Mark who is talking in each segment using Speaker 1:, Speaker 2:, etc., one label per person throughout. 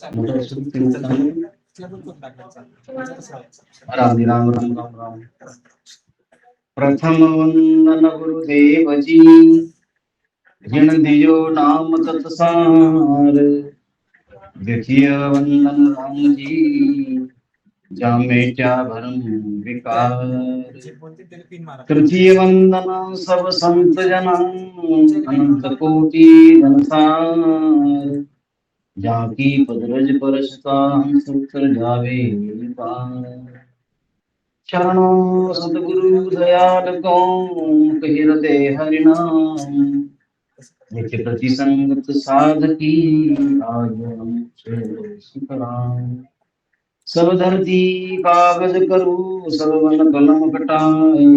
Speaker 1: राम राम राम राम राम। प्रथम वंदन गुरुदेव जी, जिन दियो नाम तत्सार। द्वितीय वंदन राम जी, जामे क्या भरम विकार। तृतीय वंदन सब संत जना, अनंत कोटि धनसार। जाकी पदरज परसता सूत्र जावे पार। शरणो सतगुरु दयाल को, कहि हृदय हरिनाम। नित्य प्रति संगत साधकी, आगम सुखराम। सब धरती कागज करो, सब वन कलम कटाए।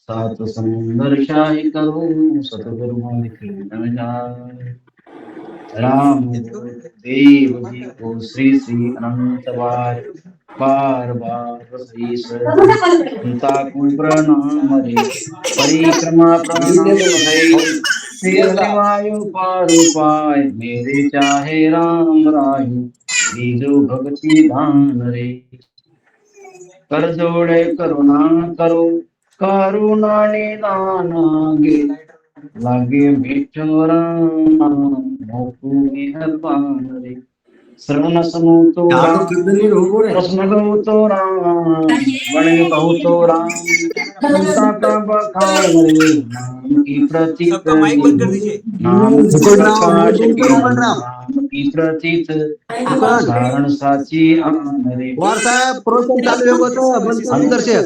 Speaker 1: सात समुंदर शाही करो, सतगुरु लिखि न जाए। राम देव जी को श्री श्री अनंत बार बार शीस संता को प्रणाम रे। परिक्रमा प्रणाम है, फिर निवायु पार पाय। मेरे चाहे राम राय, दीजो भक्ति दान रे। कर जोड़े करुणा करो, करुणा निदान गे। लागे मिठो राम, मोकु मेहरबान रे। श्रवण समूह तो राम, प्रश्न गौ तो राम, वर्ण कहू तो राम। संता का बखान रे, नाम की प्रतीत
Speaker 2: सबका माइक बंद कर दीजिए।
Speaker 1: नाम की प्रकाश के, नाम की प्रतीत सारण साची आन रे।
Speaker 3: साहेब प्रोसेस चालू होतं बंद करून दर्शक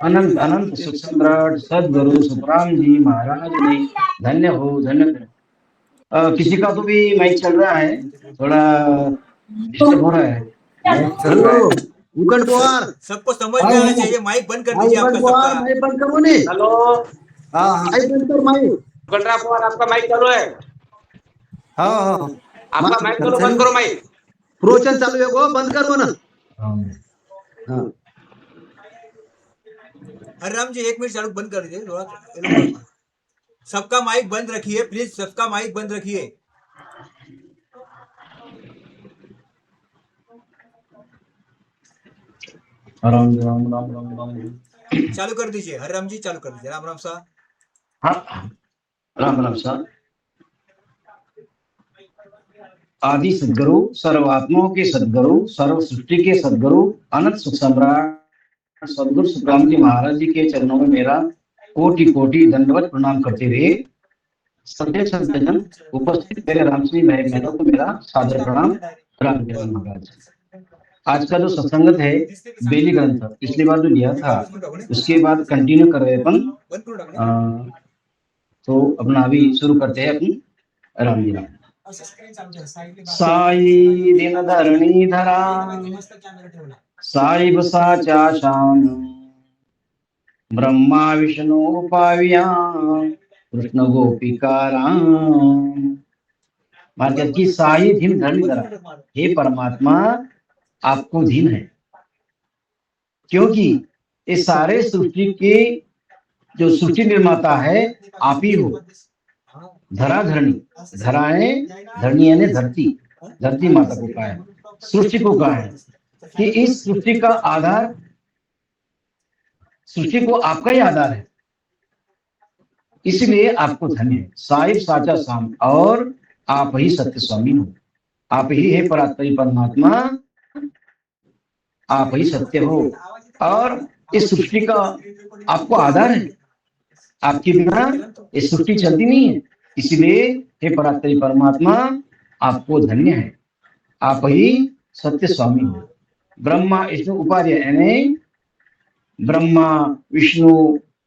Speaker 1: अनंत अनंत सुख सम्राट सदगुरु सुखराम जी महाराज ने धन्य हो धन्य। किसी का तो भी माइक चल रहा है, थोड़ा डिस्टर्ब हो रहा है।
Speaker 3: हेलो उकट पवार
Speaker 2: सबको समझ में आना चाहिए, माइक बंद कर दीजिए आपका सबका।
Speaker 3: माइक बंद करो ने।
Speaker 4: हेलो
Speaker 3: हाँ माइक बंद कर माइक।
Speaker 4: गलरा पवार, आपका माइक चालू है।
Speaker 3: हाँ हाँ
Speaker 4: आपका माइक चालू, बंद करो माइक।
Speaker 3: प्रोसेस चालू है वो बंद करो ना। हाँ
Speaker 2: अरे राम जी 1 मिनट चालू बंद कर दीजिए थोड़ा। सबका माइक बंद रखिए प्लीज, सबका माइक बंद रखिए।
Speaker 1: राम राम राम राम राम।
Speaker 2: चालू कर दीजिए, हरे राम जी चालू कर दीजिए। राम राम साहब।
Speaker 1: हाँ राम राम साहब। आदि सदगुरु, सर्वात्माओं के सदगुरु, सर्व सृष्टि के सदगुरु, अनंत सुख सम्राट सदगुरु सुखराम जी महाराज जी के चरणों में मेरा कोटि कोटि दंडवत प्रणाम करते हुए सदैव संतजन उपस्थित मेरे रामश्री भाई बहनों को मेरा सादर प्रणाम। राम जी राम महाराज। आज का जो सत्संगत है बेली ग्रंथ, पिछली बार जो दिया था उसके बाद कंटिन्यू कर रहे अपन। तो अपना अभी शुरू करते हैं अपनी। राम जी राम। साई दिन धरणी धरा, साई बसाचा शाम। ब्रह्मा विष्णु पाविया, कृष्ण गोपिका राम। मार्ग की साई धीन धरणी धरा, हे परमात्मा आपको धीन है, क्योंकि इस सारे सृष्टि के जो सृष्टि निर्माता है आप ही हो। धरा धरणी, धराएं धरणी यानी धरती, धरती माता को कहा है, सृष्टि को कहा है कि इस सृष्टि का आधार, सृष्टि को आपका ही आधार है, इसलिए आपको धन्य है। साहिब साचा साम, और आप ही सत्य स्वामी हो, आप ही है परात्परी परमात्मा, आप ही सत्य हो। और इस सृष्टि का आपको आधार है, आपके बिना ये सृष्टि चलती नहीं है, इसलिए हे परात्परी परमात्मा आपको धन्य है, आप ही सत्य स्वामी हो। ब्रह्मा विष्णु उपाध्याय यानी ब्रह्मा विष्णु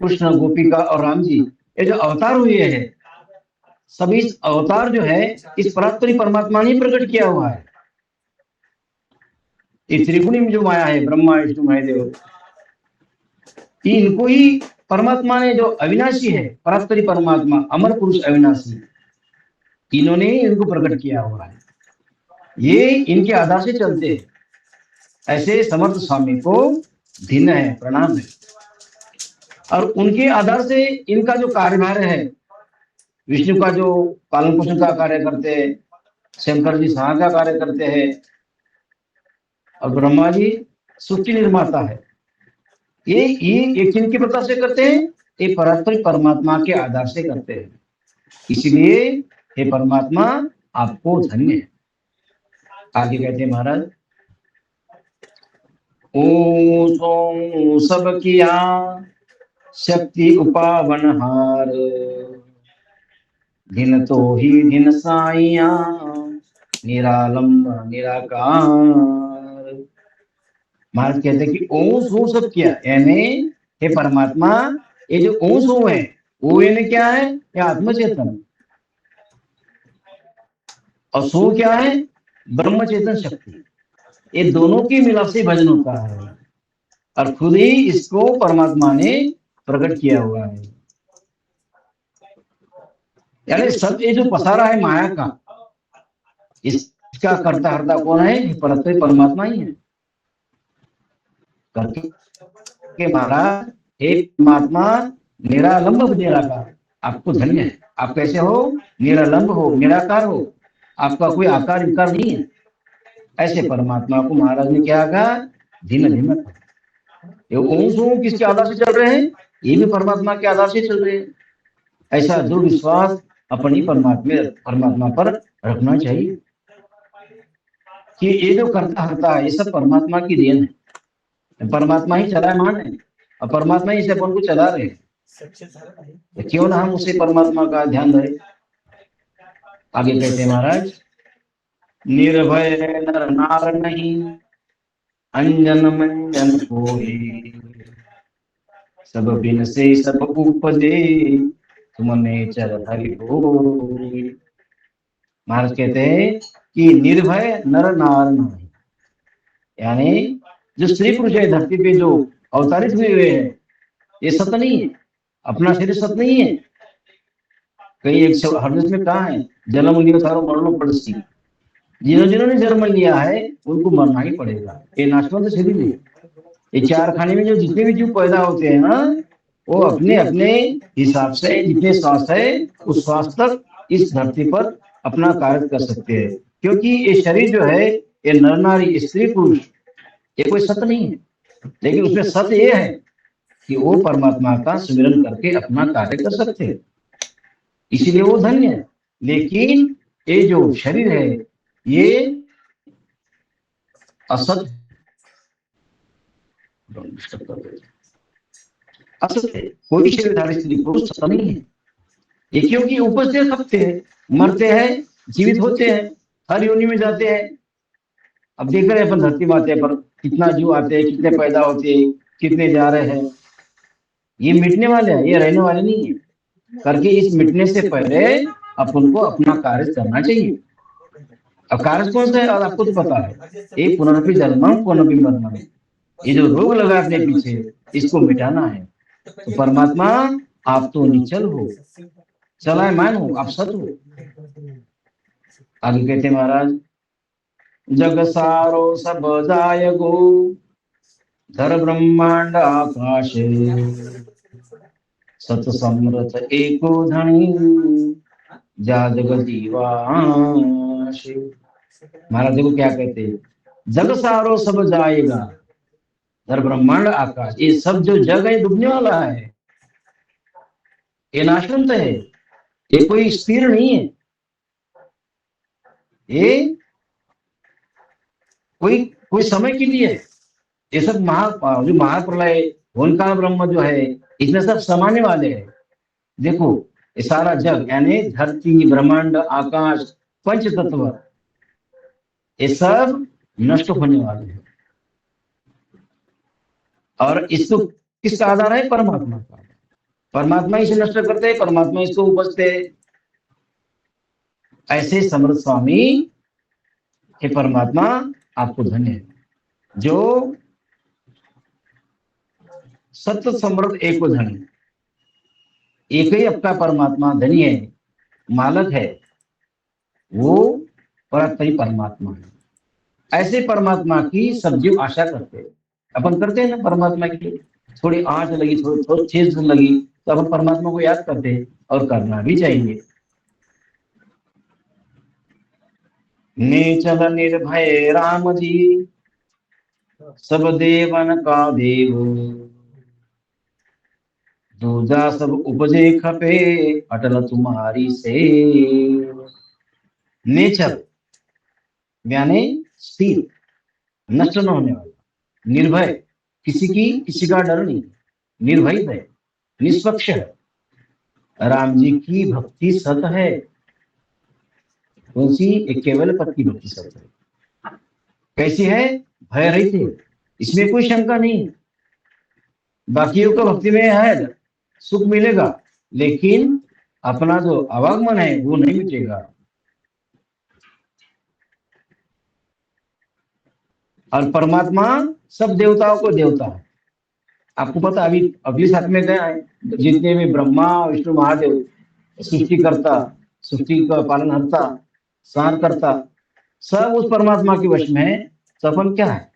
Speaker 1: कृष्ण गोपिका और राम जी, ये जो अवतार हुए हैं, सभी अवतार जो है इस परात्परी परमात्मा ने प्रकट किया हुआ है। ये त्रिगुणी में जो माया है ब्रह्मा विष्णु महादेव, इनको ही परमात्मा ने, जो अविनाशी है परात्परी परमात्मा अमर पुरुष अविनाशी, इन्होंने इनको प्रकट किया हुआ है। ये इनके आधार से चलते हैं। ऐसे समर्थ स्वामी को धीन है, प्रणाम है। और उनके आधार से इनका जो कार्यभार है विष्णु का जो पालन पोषण का कार्य करते हैं, शंकर जी सहाय का कार्य करते हैं, और ब्रह्मा जी सृष्टि निर्माता है। ये किनके प्रताप से करते हैं? ये परमात्मा के आधार से करते हैं। इसलिए हे परमात्मा, आपको धन्य है। आगे कहते हैं महाराज, ओ सो सब किया शक्ति उपावन हार, दिन तो ही दिन साइया निरालंब निराकार। महाराज कहते हैं कि ओम सो सब किया, यानी हे परमात्मा, ये जो ओम सो है वो यानी क्या है? ये आत्मचेतन, और सो क्या है? ब्रह्म चेतन शक्ति। ये दोनों की मिलाप से भजन होता है, और खुद ही इसको परमात्मा ने प्रकट किया हुआ है। यानी सब ये जो पसारा है माया का, इसका कर्ता हर्ता कौन है? परमात्मा ही है। करके महाराज, हे परमात्मा निरालंब निराकार, आपको धन्य है। आप कैसे हो? निरालंब हो, निराकार हो, आपका कोई आकार विकार नहीं है। ऐसे परमात्मा को महाराज ने क्या कहा? धीमे धीमे। ये ओम सोम किसके आधार से चल रहे हैं? ये भी परमात्मा के आधार से चल रहे हैं। ऐसा दृढ़ विश्वास अपनी परमात्मा पर रखना चाहिए कि ये जो करता हरता है ये सब परमात्मा की देन है। परमात्मा ही चलायमान है, और परमात्मा ही से अपन को चला रहे हैं, तो क्यों ना हम उसे परमात्मा का ध्यान रहे। आगे कहते हैं महाराज, निर्भय नर नार नहीं, अंजन मंजन कोई, सब बिन से सब उपजे, तुमने चर हरि बोल। महाराज कहते हैं कि निर्भय नर नार नहीं, यानी जो स्त्री पुरुष है धरती पे जो अवतारित हुए हैं, ये सत्य नहीं है, अपना शरीर सत्य नहीं है। कई एक हदीस में कहा है, जन्म लियो थारो मरणो पड़सी। जिन्होंने जन्म लिया है उनको मरना ही पड़ेगा, ये नाशवंत शरीर है। ये चार खाने में जो जितने भी जीव पैदा होते हैं ना, वो अपने अपने हिसाब से जितने श्वास है उस श्वास तक इस धरती पर अपना कार्य कर सकते हैं। क्योंकि ये शरीर जो है, ये नर नारी स्त्री पुरुष, ये कोई सत्य नहीं है, लेकिन उसमें सत्य ये है कि वो परमात्मा का स्मरण करके अपना कार्य कर सकते हैं, इसीलिए वो धन्य है। लेकिन ये जो शरीर है ये असत असत है, कोई शरीरधारी स्त्री पुरुष सत्य नहीं है। ये क्योंकि ऊपर से खपते हैं, मरते हैं, जीवित होते हैं, हर योनि में जाते हैं। अब देख रहे हैं अपन धरती माते पर कितना जीव आते हैं, कितने पैदा होते हैं, कितने जा रहे हैं। ये मिटने वाले हैं, ये रहने वाले नहीं है। करके इस मिटने से पहले अपन को अपना कार्य करना चाहिए। अब कार्य कौन सा है? और आपको तो पता है, एक पुनरपि जन्मम पुनरपि मरणम, ये जो रोग लगा अपने पीछे, इसको मिटाना है। तो परमात्मा आप तो निश्चल हो, चलायमान हो, आप सत हो। आगे कहते महाराज, जग सारो सब जाय गो, धर ब्रह्मांड आकाशे, सत समरथ एको धनी, जा जग जीवाशे। महाराज देखो क्या कहते हैं, जग सारो सब जाएगा, धर ब्रह्मांड आकाश, ये सब जो जग है डूबने वाला है, ये नाशवंत है, ये कोई स्थिर नहीं है, ये कोई समय के लिए। ये सब जो महाप्रलय होनकाल ब्रह्म जो है, इसमें सब समाने वाले हैं। देखो ये सारा जग यानी धरती, ब्रह्मांड, आकाश, पंच तत्व, ये सब नष्ट होने वाले हैं। और इसको किसका आधार है? परमात्मा का। परमात्मा इसे नष्ट करते हैं, परमात्मा इसको उपजते हैं। ऐसे समर्थ स्वामी हे परमात्मा, आपको धन्य है जो सत्य समृद्ध एको धनी, एक ही आपका परमात्मा धनी है, मालक है, वो परात्परी परमात्मा है। ऐसे परमात्मा की सब जीव आशा करते हैं। अपन करते हैं ना परमात्मा की, थोड़ी आंच लगी, थोड़ी ठेस लगी तो अपन परमात्मा को याद करते हैं, और करना भी चाहिए। नेचल निर्भय राम जी, सब देवन का देव। दूजा सब उपजे खपे, अटल तुम्हारी से। नेचर यानी स्थिर, नष्ट न होने वाला, निर्भय, किसी का डर नहीं, निर्भय है, निष्पक्ष है। राम जी की भक्ति सत है। कौन सी? एक केवल पद की भक्ति सत है। कैसी है? भय रहित है, इसमें कोई शंका नहीं। बाकियों का भक्ति में है सुख मिलेगा, लेकिन अपना जो आवागमन है वो नहीं मिटेगा। और परमात्मा सब देवताओं को देवता है। आपको पता, अभी अगले साथ में गया है, जितने भी ब्रह्मा विष्णु महादेव, सृष्टि करता, सृष्टि का पालनहर्ता, संहार करता, सब उस परमात्मा के वश में है। तो अपन क्या है?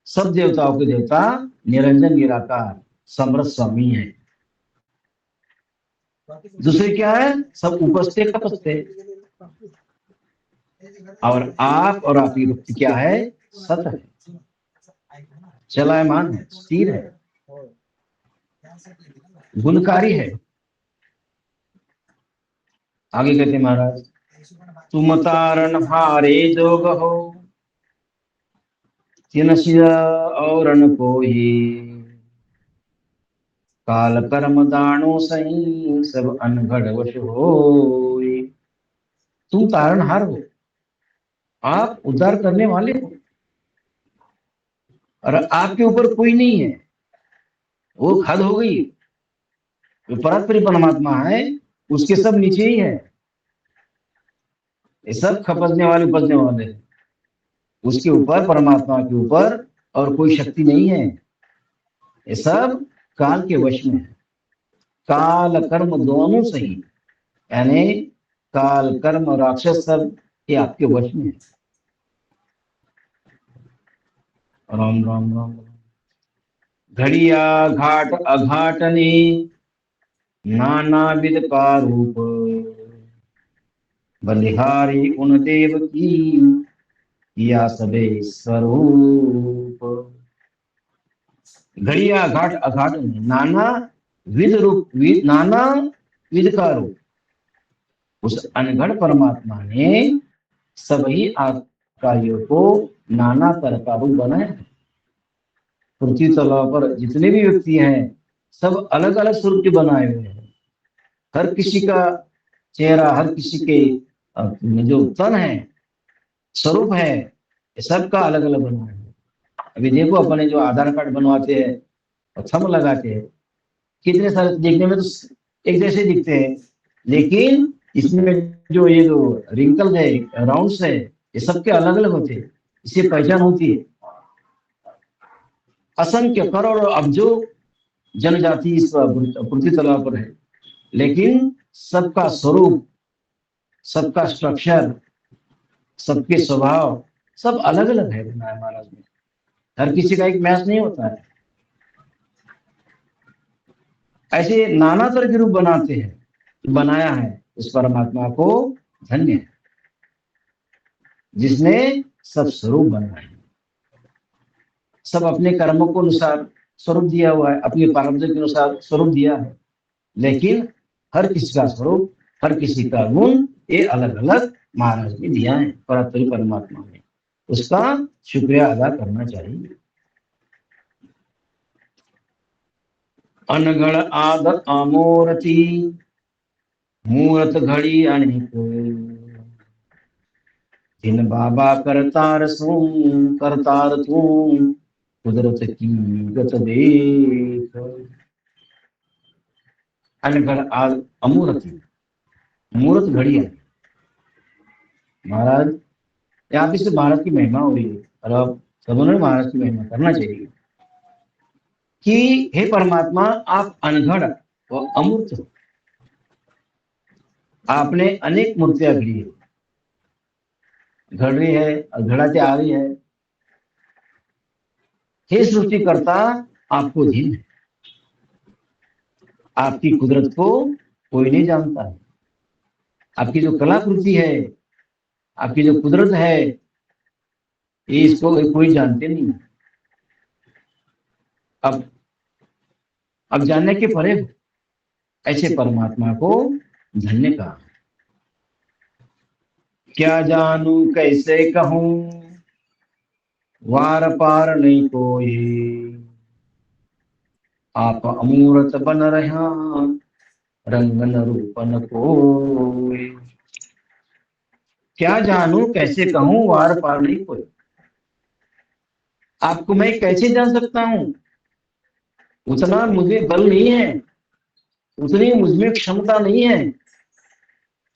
Speaker 1: सब देवताओं के देवता, निरंजन निराकार समरस स्वामी है। दूसरे क्या है? सब उपस्थे कपस्थे। और आप और आपकी भक्ति क्या है? सत है, चलायमान है, स्थिर है, गुणकारी है। आगे कहते महाराज, तुम तारण हारे जोग हो, तिन सिर और न कोई। काल कर्म दानो सही, सब अनघड़ वश होई। तुम तारणहार हो, आप उद्धार करने वाले हो, और आपके ऊपर कोई नहीं है। वो हद हो गई, जो परात्परी परमात्मा है उसके सब नीचे ही है। ये सब खपसने वाले उपजने वाले हैं। उसके ऊपर, परमात्मा के ऊपर और कोई शक्ति नहीं है। ये सब काल के वश में है। काल कर्म दोनों सही, यानी काल कर्म राक्षस सब ये आपके वश में है। राम राम राम। घड़िया घाट अघाटने, नाना विध का रूप। बलिहारी उन देव की, या सबे स्वरूप। घड़िया घाट अघाटने, नाना विध रूप, नाना विध का रूप। उस अनगढ़ परमात्मा ने सभी आकारियों को नाना तरह का रूप बनाया। पृथ्वी तला पर जितने भी व्यक्ति हैं सब अलग अलग स्वरूप के बनाए हुए हैं। हर किसी का चेहरा, हर किसी के जो तन है, स्वरूप है, ये सबका अलग अलग बनाया है। अभी देखो, अपने जो आधार कार्ड बनवाते हैं और थंब लगाते हैं, कितने सारे देखने में तो एक जैसे दिखते हैं, लेकिन इसमें जो ये जो रिंकल है, राउंड्स है, ये सबके अलग अलग होते हैं। इससे पहचान होती है। असंख्य करोड़ों अब्जों जनजाति इस पृथ्वी तला पर है, लेकिन सबका स्वरूप, सबका स्ट्रक्चर, सबके स्वभाव सब अलग अलग है महाराज में। हर किसी का एक मैच नहीं होता है। ऐसे नाना तरह के रूप बनाते हैं, बनाया है उस परमात्मा को। धन्य है जिसने सब स्वरूप बनाए। सब अपने कर्मों को अनुसार स्वरूप दिया हुआ है, अपने प्रारब्ध के अनुसार स्वरूप दिया है, लेकिन हर किसी का स्वरूप, हर किसी का गुण ये अलग अलग महाराज ने दिया है परात्परी परमात्मा ने। उसका शुक्रिया अदा करना चाहिए। अनगढ़ आद अमोरती, मूरत घड़ी अनेक। जिन बाबा करतार सो, करतार तू, कुदरत की गत देख। अनगढ़ आद अमूरती, मूर्त घड़ी है महाराज। यहाँ पे सिर्फ महाराज की महिमा हो रही है, और अब सबों ने महाराज की महिमा करना चाहिए कि हे परमात्मा, आप अनघड़ और अमूर्त हो। आपने अनेक मूर्तियां घड़ी है, घड़ रही है और घड़ाते आ रही है। हे सृष्टिकर्ता, आपको धीन है, आपकी कुदरत को कोई नहीं जानता है। आपकी जो कलाकृति है, आपकी जो कुदरत है, ये इसको कोई जानते नहीं। अब जानने के परे हो, ऐसे परमात्मा को धन्य कहा। क्या जानू कैसे कहूं, वार पार नहीं कोई, आप अमूर्त बन रहा, रंगन रूपन कोई। क्या जानू कैसे कहूं, वार पार नहीं कोई। आपको मैं कैसे जान सकता हूं, उतना मुझे बल नहीं है, उतनी मुझमें क्षमता नहीं है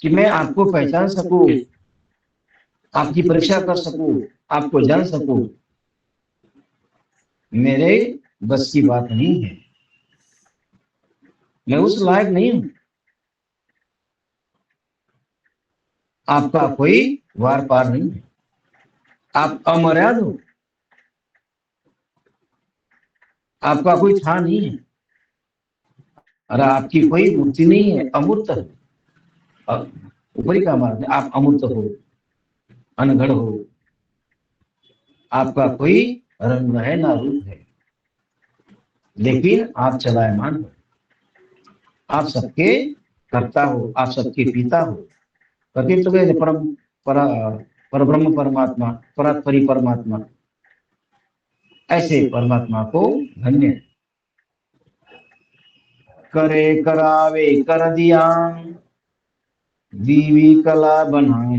Speaker 1: कि मैं आपको पहचान सकूं, आपकी परीक्षा कर सकूं, आपको जान सकूं। मेरे बस की बात नहीं है, मैं उस लायक नहीं हूं। आपका कोई वार पार नहीं है, आप अमर्याद हो, आपका कोई था नहीं है, और आपकी कोई मूर्ति नहीं है, अमूर्त है। ऊपरी का मार्ग, आप अमूर्त हो, अनगढ़ हो, आपका कोई रंग है ना रूप है, लेकिन आप चलायमान हो, आप सबके कर्ता हो, आप सबके पिता हो। कभी तो परम पर ब्रह्म परमात्मा, परात्परी परमात्मा, ऐसे परमात्मा को धन्य। करे करावे कर दिया, दीवी कला बनाए,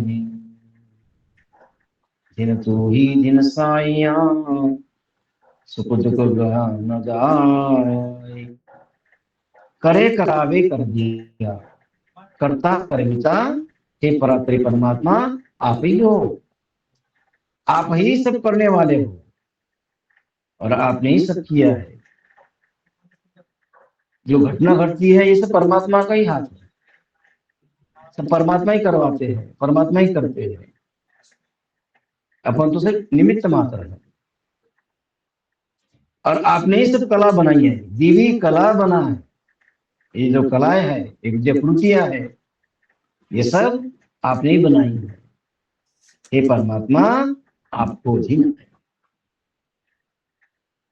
Speaker 1: दिन तू ही दिन साइया, सुख दुख गया न जाए। करे करावे कर दिया, कर्ता कर्मिता हे परात्परी परमात्मा आप ही हो, आप ही सब करने वाले हो, और आपने ही सब किया है। जो घटना घटती है ये सब परमात्मा का ही हाथ है, सब परमात्मा ही करवाते हैं, परमात्मा ही करते हैं, अपन तो सिर्फ निमित्त मात्र है। और आपने ही सब कला बनाई है, दिव्य कला बना है। ये जो कलाएं है, एक जो कृतियां है, ये सब आपने ही बनाई है। हे परमात्मा आपको धन्य है,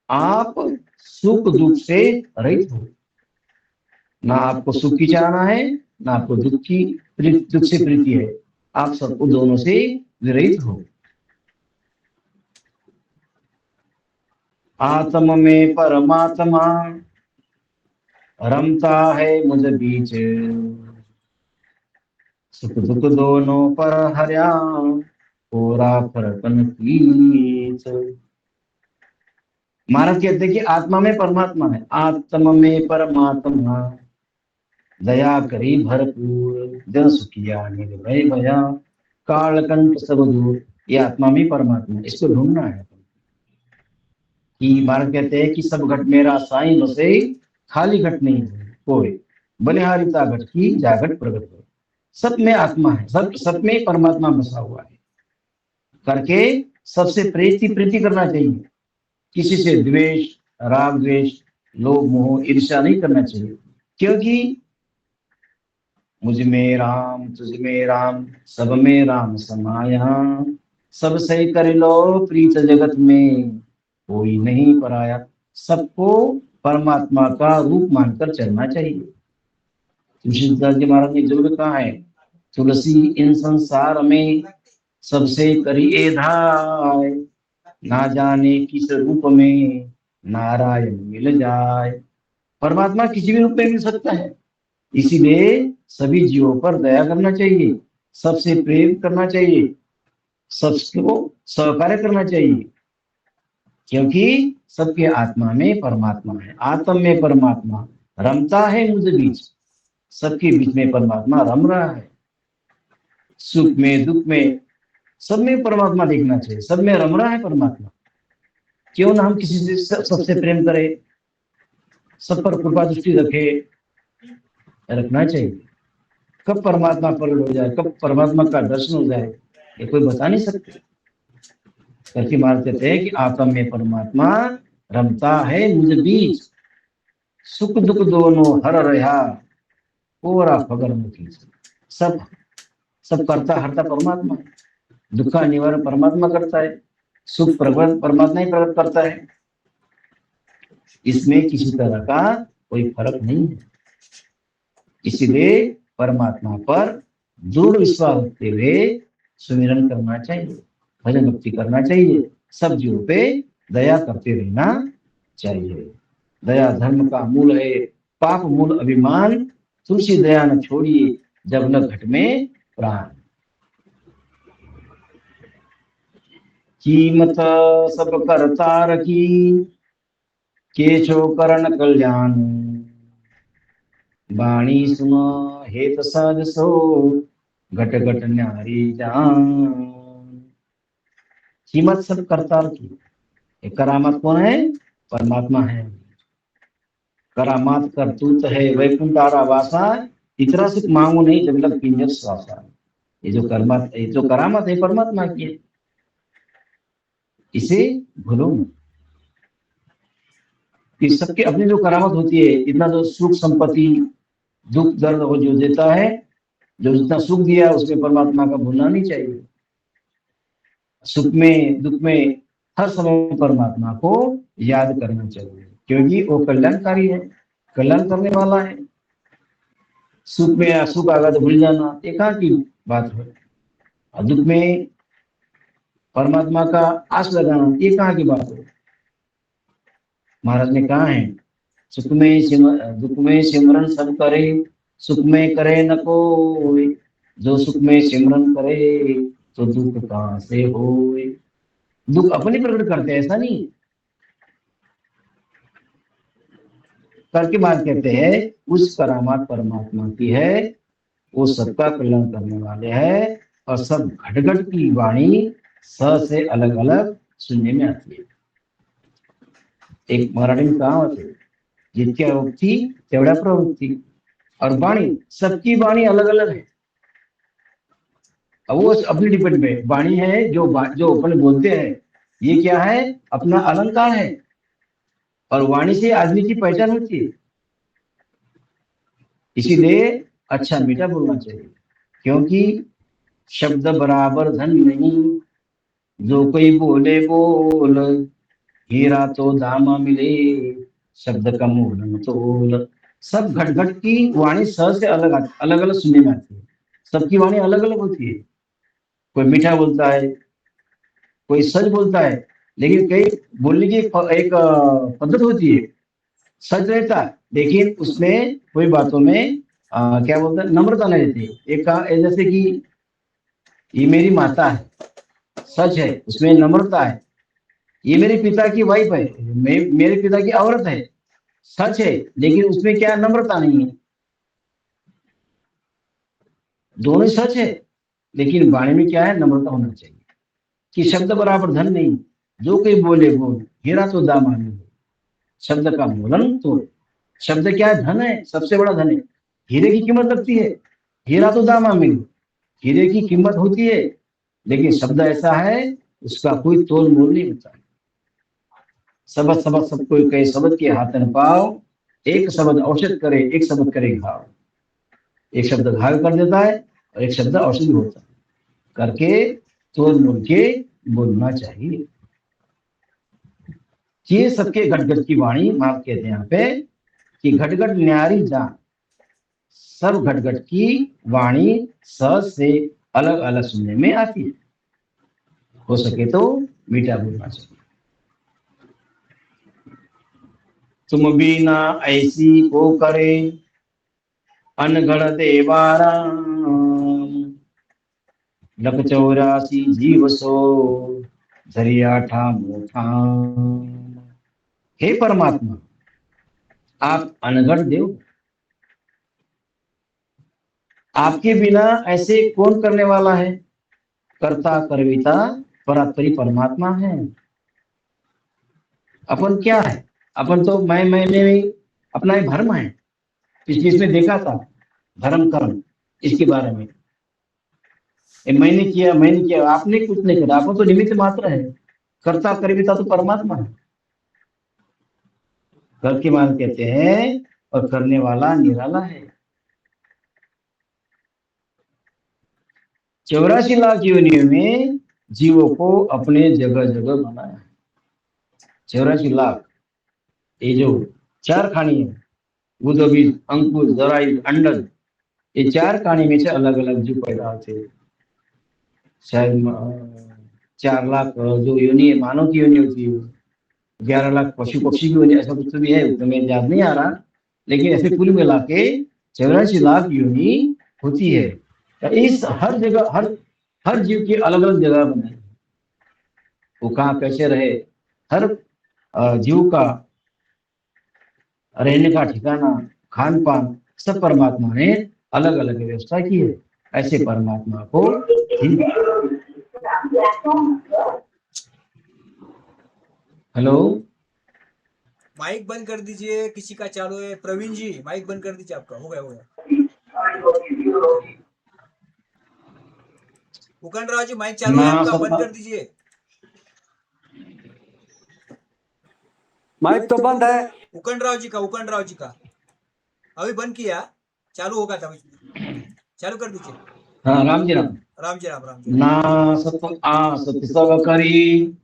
Speaker 1: आप सुख दुख से रहित हो, ना आपको सुख की चाहना है, ना आपको दुख से प्रीति है, आप सबको दोनों से विरहित हो। आत्म में परमात्मा रमता है मुझ बीच, सुख दुख दोनों पर हर्या, पूरा फरकन कीच। महाराज कहते हैं कि आत्मा में परमात्मा है, आत्मा में परमात्मा दया करी भरपूर, जन सुखिया निर्भय भया, कालकंठ सब दूर। ये आत्मा में परमात्मा, इसको ढूंढना है। कि महाराज कहते हैं कि सब घट मेरा साईं बसे, खाली घट नहीं कोई, बलिहारिता घट की जागट प्रगट हो। सब में आत्मा है, सब में परमात्मा बसा हुआ है करके सबसे प्रीति करना चाहिए। किसी से द्वेष, राग द्वेष, लोभ मोह ईर्ष्या नहीं करना चाहिए, क्योंकि मुझ में राम तुझ में राम, सब में राम समाया, सब सही कर लो प्रीत जगत में, कोई नहीं पराया। सबको परमात्मा का रूप मानकर चलना चाहिए। तुलसीदास जी महाराज ने जो कहा है, तुलसी इन संसार में सबसे करिए धाय, ना जाने किस रूप में नारायण मिल जाए। परमात्मा किसी भी रूप में मिल सकता है, इसीलिए सभी जीवों पर दया करना चाहिए, सबसे प्रेम करना चाहिए, सबको सहकार्य करना चाहिए, क्योंकि सबके आत्मा में परमात्मा है। आत्म में परमात्मा रमता है मुझ बीच, सबके बीच में परमात्मा रम रहा है। सुख में दुख में सब में परमात्मा देखना चाहिए, सब में रम रहा है परमात्मा। क्यों ना हम किसी से सबसे प्रेम करें, सब पर कृपा दृष्टि रखना चाहिए। कब परमात्मा प्रकट हो जाए, कब परमात्मा का दर्शन हो जाए, ये कोई बता नहीं सकते। करके महाराज कहते हैं कि आत्म में परमात्मा रमता है मुझ बीच, सुख दुख दोनों हर रहा, पूरा फगर मुखी। सब सब करता हरता परमात्मा है, दुख का निवारण परमात्मा करता है, सुख प्रकट परमात्मा ही प्रकट करता है। इसमें किसी तरह का कोई फर्क नहीं है। इसीलिए परमात्मा पर दृढ़ विश्वास रखते हुए सुमिरन करना चाहिए, भजन भक्ति करना चाहिए, सब जीवों पे दया करते रहना चाहिए। दया धर्म का मूल है, पाप मूल अभिमान, तुलसी दया न छोड़िए, जब न घट में प्राण। कीमत सब करतार की, केशो करण कल्याण, वाणी सुन हेत साध सो, घट घट न्यारी जान। कीमत सब करतार की, ये करामात कौन है? परमात्मा है। करामात करतूत है वैकुंठ आरावासा, इतना सुख मांगो नहीं जब लग पिंजर श्वासा। ये जो कर्मात, ये जो करामत है परमात्मा की है, इसे भूलो मत। कि सबके अपनी जो करामत होती है, इतना जो सुख संपत्ति दुख दर्द हो जो देता है, जो जितना सुख दिया उसमें परमात्मा का भूलना नहीं चाहिए। सुख में दुख में हर समय परमात्मा को याद करना चाहिए, क्योंकि वो कल्याणकारी है, कल्याण करने वाला है। सुख में या सुख आगा तो भूल जाना, ये कहाँ की बात है? और दुख में परमात्मा का आस लगाना, ये कहाँ की बात है? महाराज ने कहा है, सुख में दुख में सिमरन सब करे, सुख में करे न कोई, जो सुख में सिमरन करे तो दुख कहाँ से होए। दुख अपने प्रकट करते हैं, ऐसा नहीं करके बात कहते हैं, उस करामात परमात्मा की है, वो सबका कल्याण करने वाले हैं, और सब घट घट की वाणी स से अलग अलग सुनने में आती है। एक मराठी में कहावत है, जितक्या वक्ती तेवढ्या प्रवृत्ती, और वाणी सबकी वाणी अलग अलग है। अब वो अपनी डिपेंड पे वाणी है, जो अपन बोलते हैं, ये क्या है? अपना अलंकार है, और वाणी से आदमी की पहचान होती है। इसीलिए अच्छा मीठा बोलना चाहिए, क्योंकि शब्द बराबर धन नहीं, जो कोई बोले बोल, हीरा तो दामा मिले, शब्द का मूल न तोल। सब घट घट की वाणी स से अलग अलग अलग सुनने में आती है, सबकी वाणी अलग अलग होती है। कोई मीठा बोलता है, कोई सच बोलता है, लेकिन कई बोलने की एक पद्धत होती है। सच रहता है, लेकिन उसमें कोई बातों में क्या बोलता है, नम्रता नहीं रहती। जैसे कि ये मेरी माता है, सच है, उसमें नम्रता है। ये मेरे पिता की वाइफ है, मेरे पिता की औरत है, सच है, लेकिन उसमें क्या नम्रता नहीं है। दोनों ही सच है, लेकिन वाणी में क्या है? नम्रता होना चाहिए। कि शब्द बराबर धन नहीं, जो कोई बोले बोल, हीरा तो दामा नहीं, शब्द का मूलन तो। शब्द क्या है? धन है, सबसे बड़ा धन है। हीरे की कीमत लगती है, हीरा तो दामा में, हीरे की कीमत होती है, लेकिन शब्द ऐसा है, उसका कोई तोल मोल नहीं होता। सबद सबद सब कोई कहे, शब्द के हाथ न पाओ, एक शब्द औषध करे, एक शब्द करे घाव। एक शब्द घाव कर देता है, और एक शब्द औषधि होता है। करके तोल मोल के बोलना चाहिए। ये सबके घटघट की वाणी माफ कहते हैं यहाँ पे, कि घटघट न्यारी जान, सब घटघट की वाणी स से अलग अलग सुनने में आती है। हो सके तो मीठा बोलना चाहिए। तुम बिना ऐसी को करे, अनगढ़ देवारा, लख 84 जीव सो, झरिया ठामो ठाम। हे परमात्मा, आप अनगढ़ देव, आपके बिना ऐसे कौन करने वाला है? कर्ता कर्विता परात्परी परमात्मा है। अपन क्या है? अपन तो मैं में अपना एक धर्म है। पिछले इसमें देखा था धर्म कर्म, इसके बारे में मैंने किया, आपने कुछ नहीं करा, अपन तो निमित्त मात्र है। कर्ता कर्विता तो परमात्मा है। कर के मान कहते हैं, और करने वाला निराला है। 84 लाख योनियों में जीवों को अपने जगह जगह बनाया। 84 लाख, ये जो 4 खानी है, गुदबीज, अंकुर, जरायु, अंडज, ये 4 खानी में से अलग अलग जीव पैदा होते हैं। शायद 4 लाख जो योनि है मानव की योनि होती है, 11 लाख पशु पक्षी की योनि, ऐसा कुछ तो भी है, उतना मेरे याद नहीं आ रहा, लेकिन ऐसे कुल मिला के 84 लाख योनि होती है। तो इस हर जगह हर जीव की अलग अलग जगह बनाई, वो कहाँ कैसे रहे, हर जीव का रहने का ठिकाना, खान पान, सब परमात्मा ने अलग अलग व्यवस्था की है। ऐसे परमात्मा को हेलो,
Speaker 2: माइक बंद कर दीजिए, किसी का चालू है। प्रवीण जी माइक बंद कर दीजिए, आपका हो गया। उकंड राव जी माइक चालू है आपका, बंद कर दीजिए।
Speaker 5: माइक तो बंद है।
Speaker 2: उकंड राव जी का अभी बंद किया, चालू होगा था, चालू कर दीजिए।
Speaker 1: हाँ, राम जी राम।
Speaker 2: राम जी राम।
Speaker 1: ना सत सब करी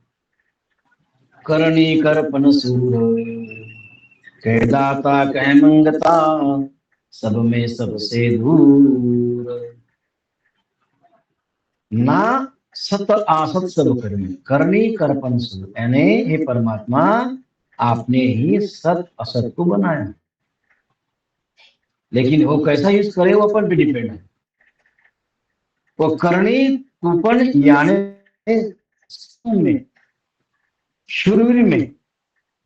Speaker 1: करनी करपन सूर, कह दाता कह मंगता सब में सबसे दूर। ना सत आसत सब करनी करपन सूर, यानी हे परमात्मा आपने ही सत असत को बनाया, लेकिन वो कैसा यूज करे वो अपन पे डिपेंड है। वो करनी कूपन यानी में, शूरवीर में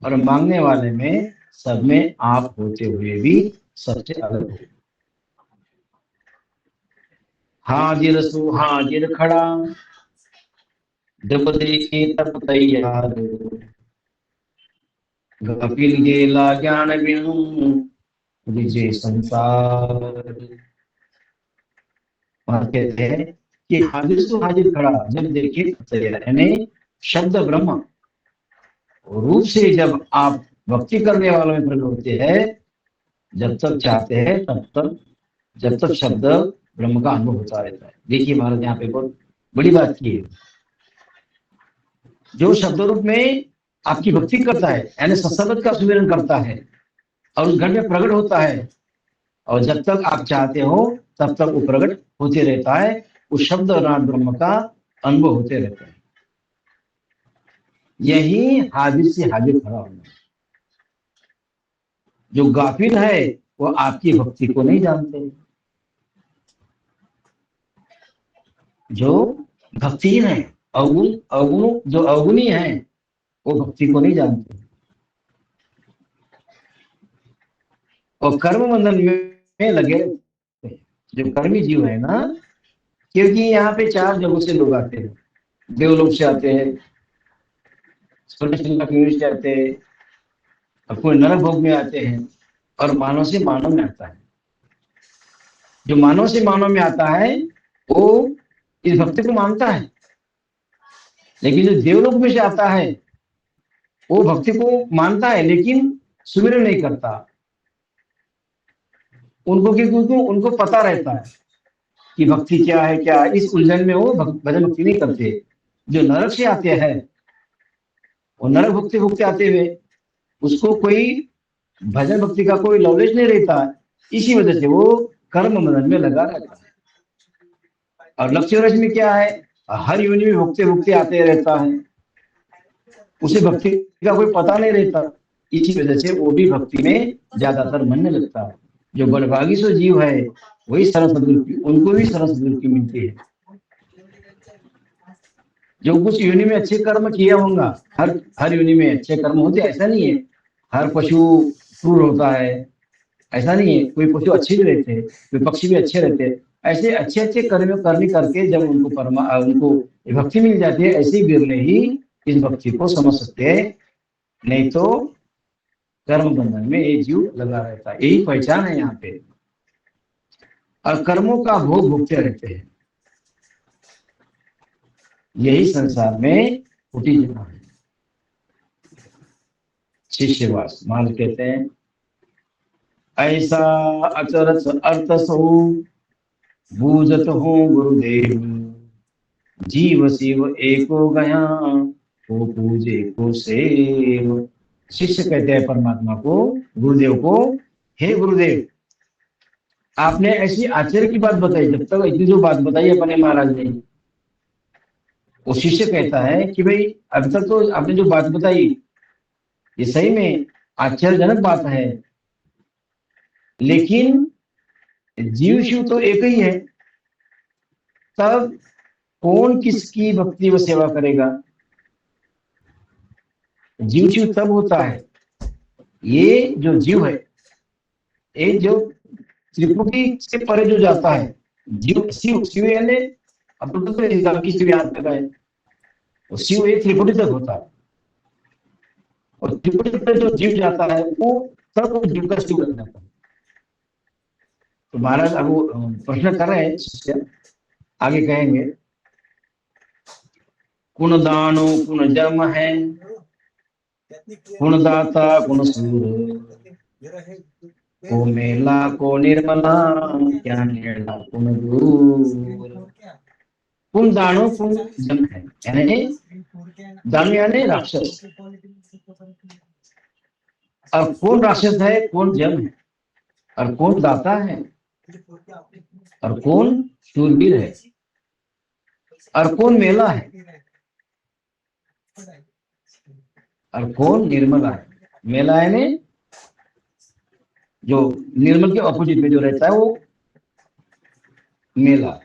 Speaker 1: और मांगने वाले में, सब में आप होते हुए भी सबसे अलग हो। हाजिर सु हाजिर खड़ा, जब देखे तब तैयार, कपिल गेला ज्ञान बिनु विजय संसार। कहते हैं कि हाजिर सु हाजिर खड़ा, जब देखे तब तैयार, यानी शब्द ब्रह्म रूप से जब आप भक्ति करने वालों में प्रकट होते हैं, जब तक चाहते हैं तब तक, जब तक शब्द ब्रह्म का अनुभव होता रहता है। देखिए महाराज यहाँ पे बहुत बड़ी बात की है, जो शब्द रूप में आपकी भक्ति करता है, यानी सत्संग का सुमिरन करता है और उस घट में प्रकट होता है, और जब तक आप चाहते हो तब तक वो प्रकट होते रहता है, उस शब्द नाम ब्रह्म का अनुभव होते रहता है। यही हाजिर से हाजिर खड़ा होना। जो गाफिल है वो आपकी भक्ति को नहीं जानते, जो भक्तिहीन है, अवगुण जो अवगुणी है वो भक्ति को नहीं जानते, और कर्म बंधन में लगे रहते हैं। जो कर्मी जीव है ना, क्योंकि यहाँ पे 4 जगहों से लोग आते हैं, देवलोक से आते हैं, से आते हैं, और कोई नरक भोग में आते हैं, और मानव से मानव में आता है। जो मानव से मानव में आता है वो इस भक्ति को मानता है, लेकिन जो देवलोक में से आता है वो भक्ति को मानता है लेकिन सुमिरन नहीं करता। उनको क्योंकि उनको पता रहता है कि भक्ति क्या है, क्या है, इस उलझन में वो भजन भक्ति नहीं करते। जो नरक से आते हैं वो नरक भक्ति भक्ति आते हुए उसको कोई भजन भक्ति का कोई नॉलेज नहीं रहता, इसी वजह से वो कर्म बंधन में लगा रहता है। और लक्ष्य रज में क्या है, हर योनि में भक्ति भक्ति आते रहता है, उसे भक्ति का कोई पता नहीं रहता, इसी वजह से वो भी भक्ति में ज्यादातर मनने लगता है। जो बलभागी सो जीव है वही सरस सदगुरु, उनको भी सरस सदगुरु की मिलती है। जो कुछ योनि में अच्छे कर्म किया होगा, हर योनि में अच्छे कर्म होते, ऐसा नहीं है हर पशु क्रूर होता है, ऐसा नहीं है, कोई पशु अच्छे भी रहते हैं, कोई पक्षी भी अच्छे रहते हैं। ऐसे अच्छे अच्छे कर्म करने करके जब उनको भक्ति मिल जाती है, ऐसे बिरले ही इस भक्ति को समझ सकते हैं, नहीं तो कर्म बंधन में ये जीव लगा रहता है। यही पहचान है यहाँ पे, और कर्मों का भोग भोगते रहते हैं। यही संसार में फूटी जना है। शिष्यवास मान कहते हैं, ऐसा अचरस अर्थ सो बूझत हो गुरुदेव, जीव शिव एको गया, को पूजे को सेव। शिष्य कहते हैं परमात्मा को, गुरुदेव को, हे गुरुदेव आपने ऐसी आश्चर्य की बात बताई, जब तक इतनी जो बात बताई अपने महाराज ने, वो शिष्य कहता है कि भाई अभी तक तो आपने जो बात बताई ये सही में आश्चर्यजनक बात है, लेकिन जीव शिव तो एक ही है, तब कौन किसकी भक्ति व सेवा करेगा? जीव शिव तब होता है, ये जो जीव है, ये जो त्रिपुटी से परे जो जाता है, जीव शिव शिव यानी अब तो हिसाब की शिव याद कर रहा है, तो शिव एक त्रिपुटी तक होता है, और त्रिपुटी पर जो जीव जाता है वो तब वो जीव का शिव बन जाता है। तो महाराज अब वो प्रश्न कर रहे हैं शिष्य, आगे कहेंगे, कुण दानो कुण जन्म है, कुण दाता कुण सूर, को मेला को निर्मला, क्या निर्मला कुण दूर। कुण दानो कुण जन्म है, यानी दानो यानी राक्षस, और कौन राक्षस है, कौन जन्म है, और कौन दाता है, और कौन शूरवीर है, और कौन मेला है, और कौन निर्मला है। मेला यानी जो निर्मल के ऑपोजिट में जो रहता है वो मेला,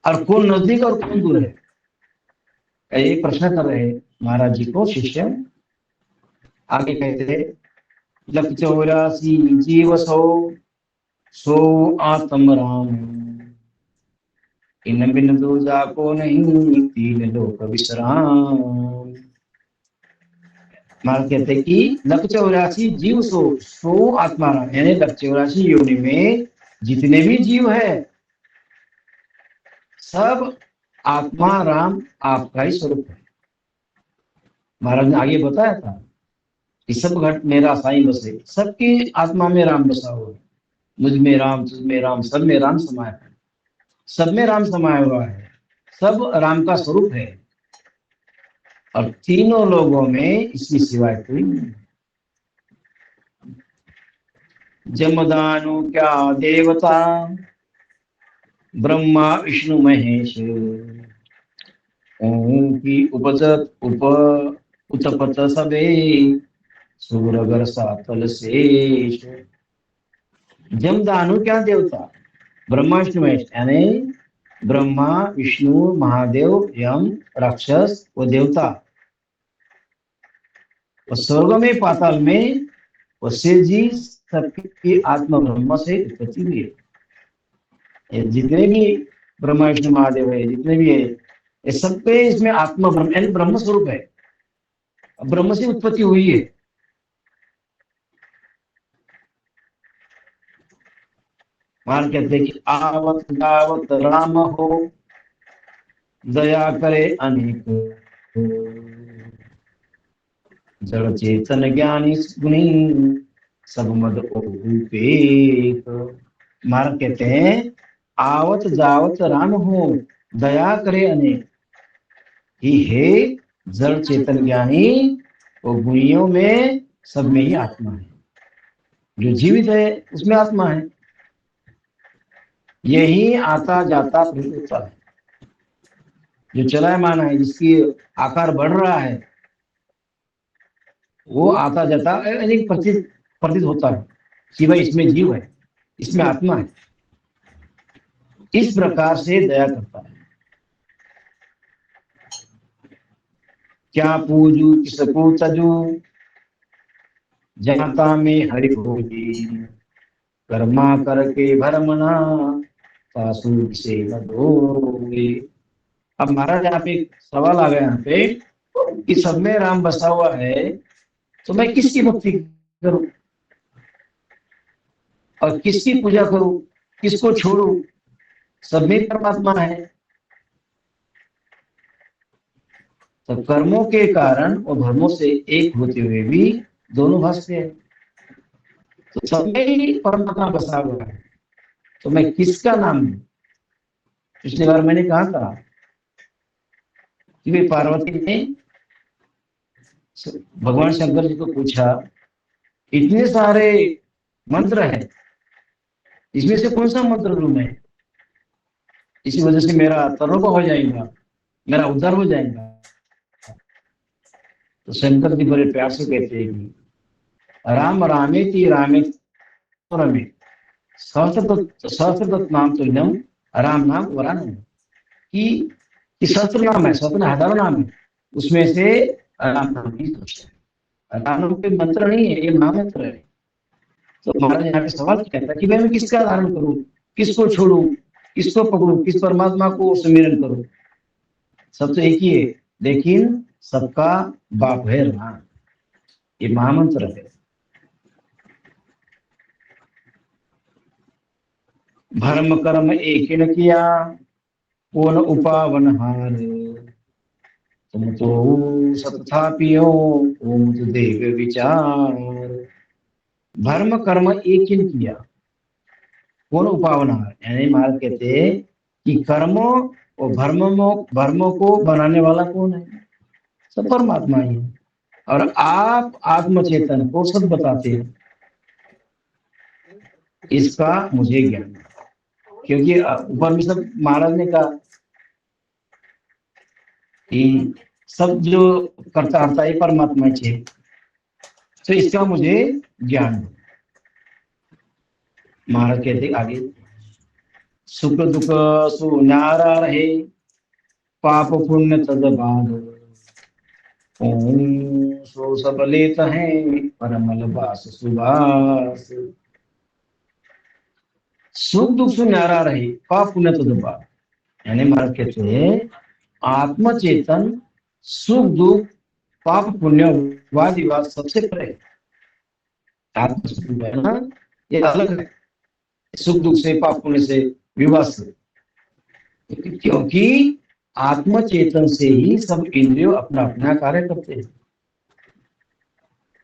Speaker 1: और कौन नजदीक और कौन दूर है, ये प्रश्न कर रहे हैं महाराज जी को शिष्य। आगे कहते, लख 84 जीव सो आत्म राम, इन बिन दूजा को नहीं, तीन लोक विश्राम। महाराज कहते हैं कि लख 84 जीव सो आत्मा राम, यानी लख 84 योनि में जितने भी जीव है सब आत्मा राम आपका ही स्वरूप है। महाराज ने आगे बताया था कि सब घट मेरा साईं बसे, सबकी आत्मा में राम बसा हुआ है, मुझ में राम, तुझ में राम, सब में राम समाया है, सब में राम समाया हुआ है, सब राम का स्वरूप है, और तीनों लोगों में इसकी सिवाय कोई नहीं। जमदानु क्या देवता, ब्रह्मा विष्णु महेश, ओं की उत्पत सबे, सूरगर सातल शेष। जमदानु क्या देवता, ब्रह्मा विष्णु महेश, यानी ब्रह्मा विष्णु महादेव यम राक्षस व देवता, और स्वर्ग में पाताल में वो शेष जी सबकी आत्मा ब्रह्म से उत्पत्ति हुई है। जितने भी ब्रह्मा विष्णु महादेव है, जितने भी है, ये सबके इसमें आत्मा ब्रह्म यानी ब्रह्म स्वरूप है, ब्रह्म से उत्पत्ति हुई है। मान कहते हैं कि आवत जावत राम हो, दया करे अनेक, जड़ चेतन ज्ञानी गुणी, सब मद ओपेक। महाराज कहते हैं आवत जावत राम हो, दया करे अनेक, ही है जड़ चेतन ज्ञानी, और गुणियों में सब में ही आत्मा है, जो जीवित है उसमें आत्मा है, यही आता जाता प्रतीत होता है, जो चलायमान है, जिसकी आकार बढ़ रहा है, वो आता जाता अनेक प्रतीत होता है कि भाई इसमें जीव है, इसमें आत्मा है, इस प्रकार से दया करता है। क्या पूजू किसको तजू, जनता में हरि भोजी, कर्मा करके भरमना, सासू से न धोगे। अब महाराज यहाँ पे एक सवाल आ गया यहाँ पे कि सब में राम बसा हुआ है, तो मैं किसकी भक्ति करूं और किसकी पूजा करूं, किसको छोड़ूं? सब में परमात्मा है। तो कर्मों के कारण और धर्मों से एक होते हुए भी दोनों भासते हैं, तो सब में ही परमात्मा बसा हुआ है, तो मैं किसका नाम लूं? पिछली बार मैंने कहा था कि वे पार्वती ने भगवान शंकर जी को पूछा, इतने सारे मंत्र हैं, इसमें से कौन सा मंत्र लूं मैं, इसी वजह से मेरा तर्क हो जाएगा, मेरा उद्धार हो जाएगा। तो शंकर जी बड़े प्यार से कहते हैं कि राम रामेति रामेति रमे सहस्रदत्त नाम तुल्यम राम नाम वरानन, कि सहस्त्र नाम है, सहस्त्र हजारों नाम है, उसमें से राम नाम ही श्रेष्ठ है। राम नाम कोई मंत्र नहीं है, ये महामंत्र है। तो महाराज यहाँ पे सवाल कहता है कि मैं किसका धारण करूं, किसको छोड़ू, किसको पकड़ू, किस परमात्मा को सुमिरन करूं। सब तो एक ही है, लेकिन सबका बाप है राम, ये महामंत्र है। धर्म कर्म एक न किया, कौन उपावन हार, तुम तो सतथा पियो ओम देव विचार। धर्म कर्म एक ही किया, कौन उपावन हार, यानी महाराज कहते हैं कि कर्म और भर्मों को बनाने वाला कौन है, सब परमात्मा ही है। और आप आत्मचेतन को सब बताते हैं, इसका मुझे ज्ञान, क्योंकि ऊपर में सब महाराज ने कहा कि सब जो करता हरता है परमात्मा है, तो इसका मुझे ज्ञान है। महाराज कहते आगे, सुख दुख सुन्यारा रहे, पाप पुण्य तद बांध, ओम सो सब लेत है परमल बास सुबास। सुख दुख सुन्यारा रहे, पाप पुण्य तद बांध, यानी महाराज कहते हैं आत्मचेतन सुख दुख पाप पुण्य वाद विवाद सबसे परे। आत्म है ना, ये अलग है सुख दुख से, पाप पुण्य से, विवाद से, क्योंकि आत्मचेतन से ही सब इंद्रियों अपना अपना कार्य करते हैं।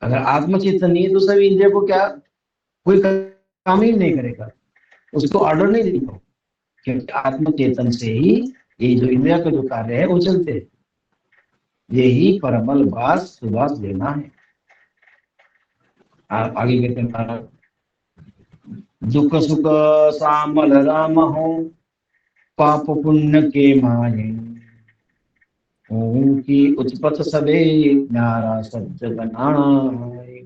Speaker 1: अगर आत्मचेतन नहीं है तो सब इंद्रियों को क्या कोई काम ही नहीं करेगा, उसको ऑर्डर नहीं देगा, क्योंकि आत्मचेतन से ही ये जो इंद्रिया का जो कार्य है वो चलते हैं। यही परमल बास सुबास लेना है। आप आगे कहते हैं, दुख सुख सामल राम हो, पाप पुण्य के माये, ओम की उत्पत सबे न्यारा शब्द बनाए।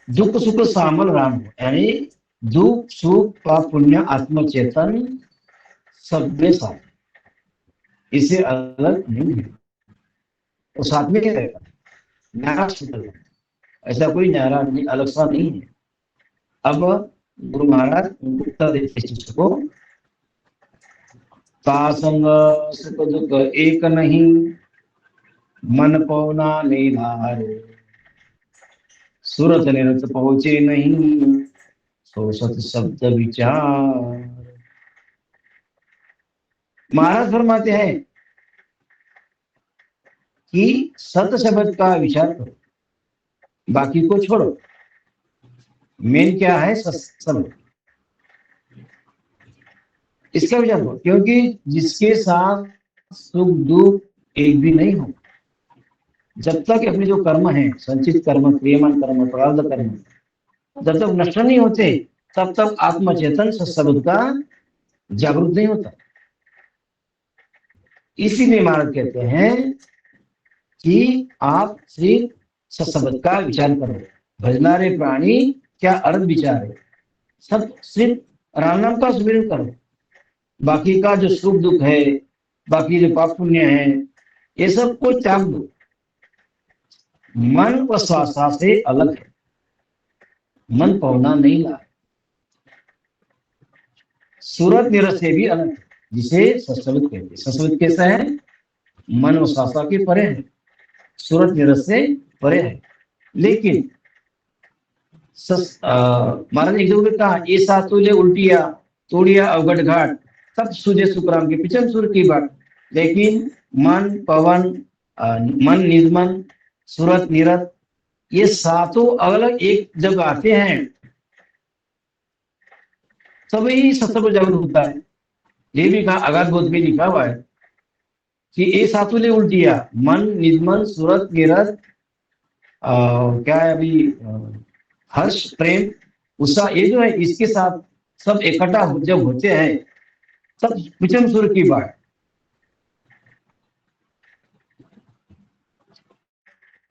Speaker 1: दुख सुख सामल राम हो, यानी दुख सुख पाप पुण्य आत्मचेतन सब में साथ, इससे अलग नहीं है। तो साथ में क्या रहेगा, न्यारा शब्द, ऐसा कोई न्यारा नहीं, अलग सा नहीं है। अब गुरु महाराज उनको उत्तर देते शिष्य को, तासंग सुख दुख एक नहीं, मन पौना निधार, सूरत निरत पहुंचे नहीं, सो सत शब्द विचार। महाराज फरमाते हैं कि सत शब्द का विचार करो, बाकी को छोड़ो। मेन क्या है, सत्संग, इसका विचार करो, क्योंकि जिसके साथ सुख दुख एक भी नहीं हो, जब तक अपने जो कर्म है, संचित कर्म, क्रियमान कर्म, प्रारब्ध कर्म, जब तक नष्ट नहीं होते, तब तक आत्मचेतन सत्शब्द का जागरूक नहीं होता। इसीलिए महाराज कहते हैं कि आप सिर्फ सत्शब्द का विचार करो। भजनारे प्राणी क्या अर्थ विचार है, सब सिर्फ राम नाम का सुमिरन करो। बाकी का जो सुख दुख है, बाकी जो पाप पुण्य है, ये सब को त्याग दो। मन व स्वासा से अलग है, मन पौना नहीं ला, सूरत निरत से भी अलग है, जिसे सत्संग कहते हैं। सत्संग कैसा है, मन व स्वासा के परे है, सूरत निरत से परे है। लेकिन महाराज एक जगह कहा, ये सातुले उल्टिया तोड़िया अवगढ़ घाट, तब सूझे सुखराम के पिछन सुर की बात। लेकिन मन पवन, मन निर्मन, सूरत निरत, ये सातों अलग एक जगह आते हैं, सभी सत्संग जागृत होता है। ये भी कहा अगाध बोध में लिखा हुआ है कि ये सातुले उल्टिया मन, निधमन, सूरत, गिरत, क्या है अभी, हर्ष, प्रेम, उत्साह, ये जो है इसके साथ सब इकट्ठा जब होते हैं तब कुचम सुर की बात।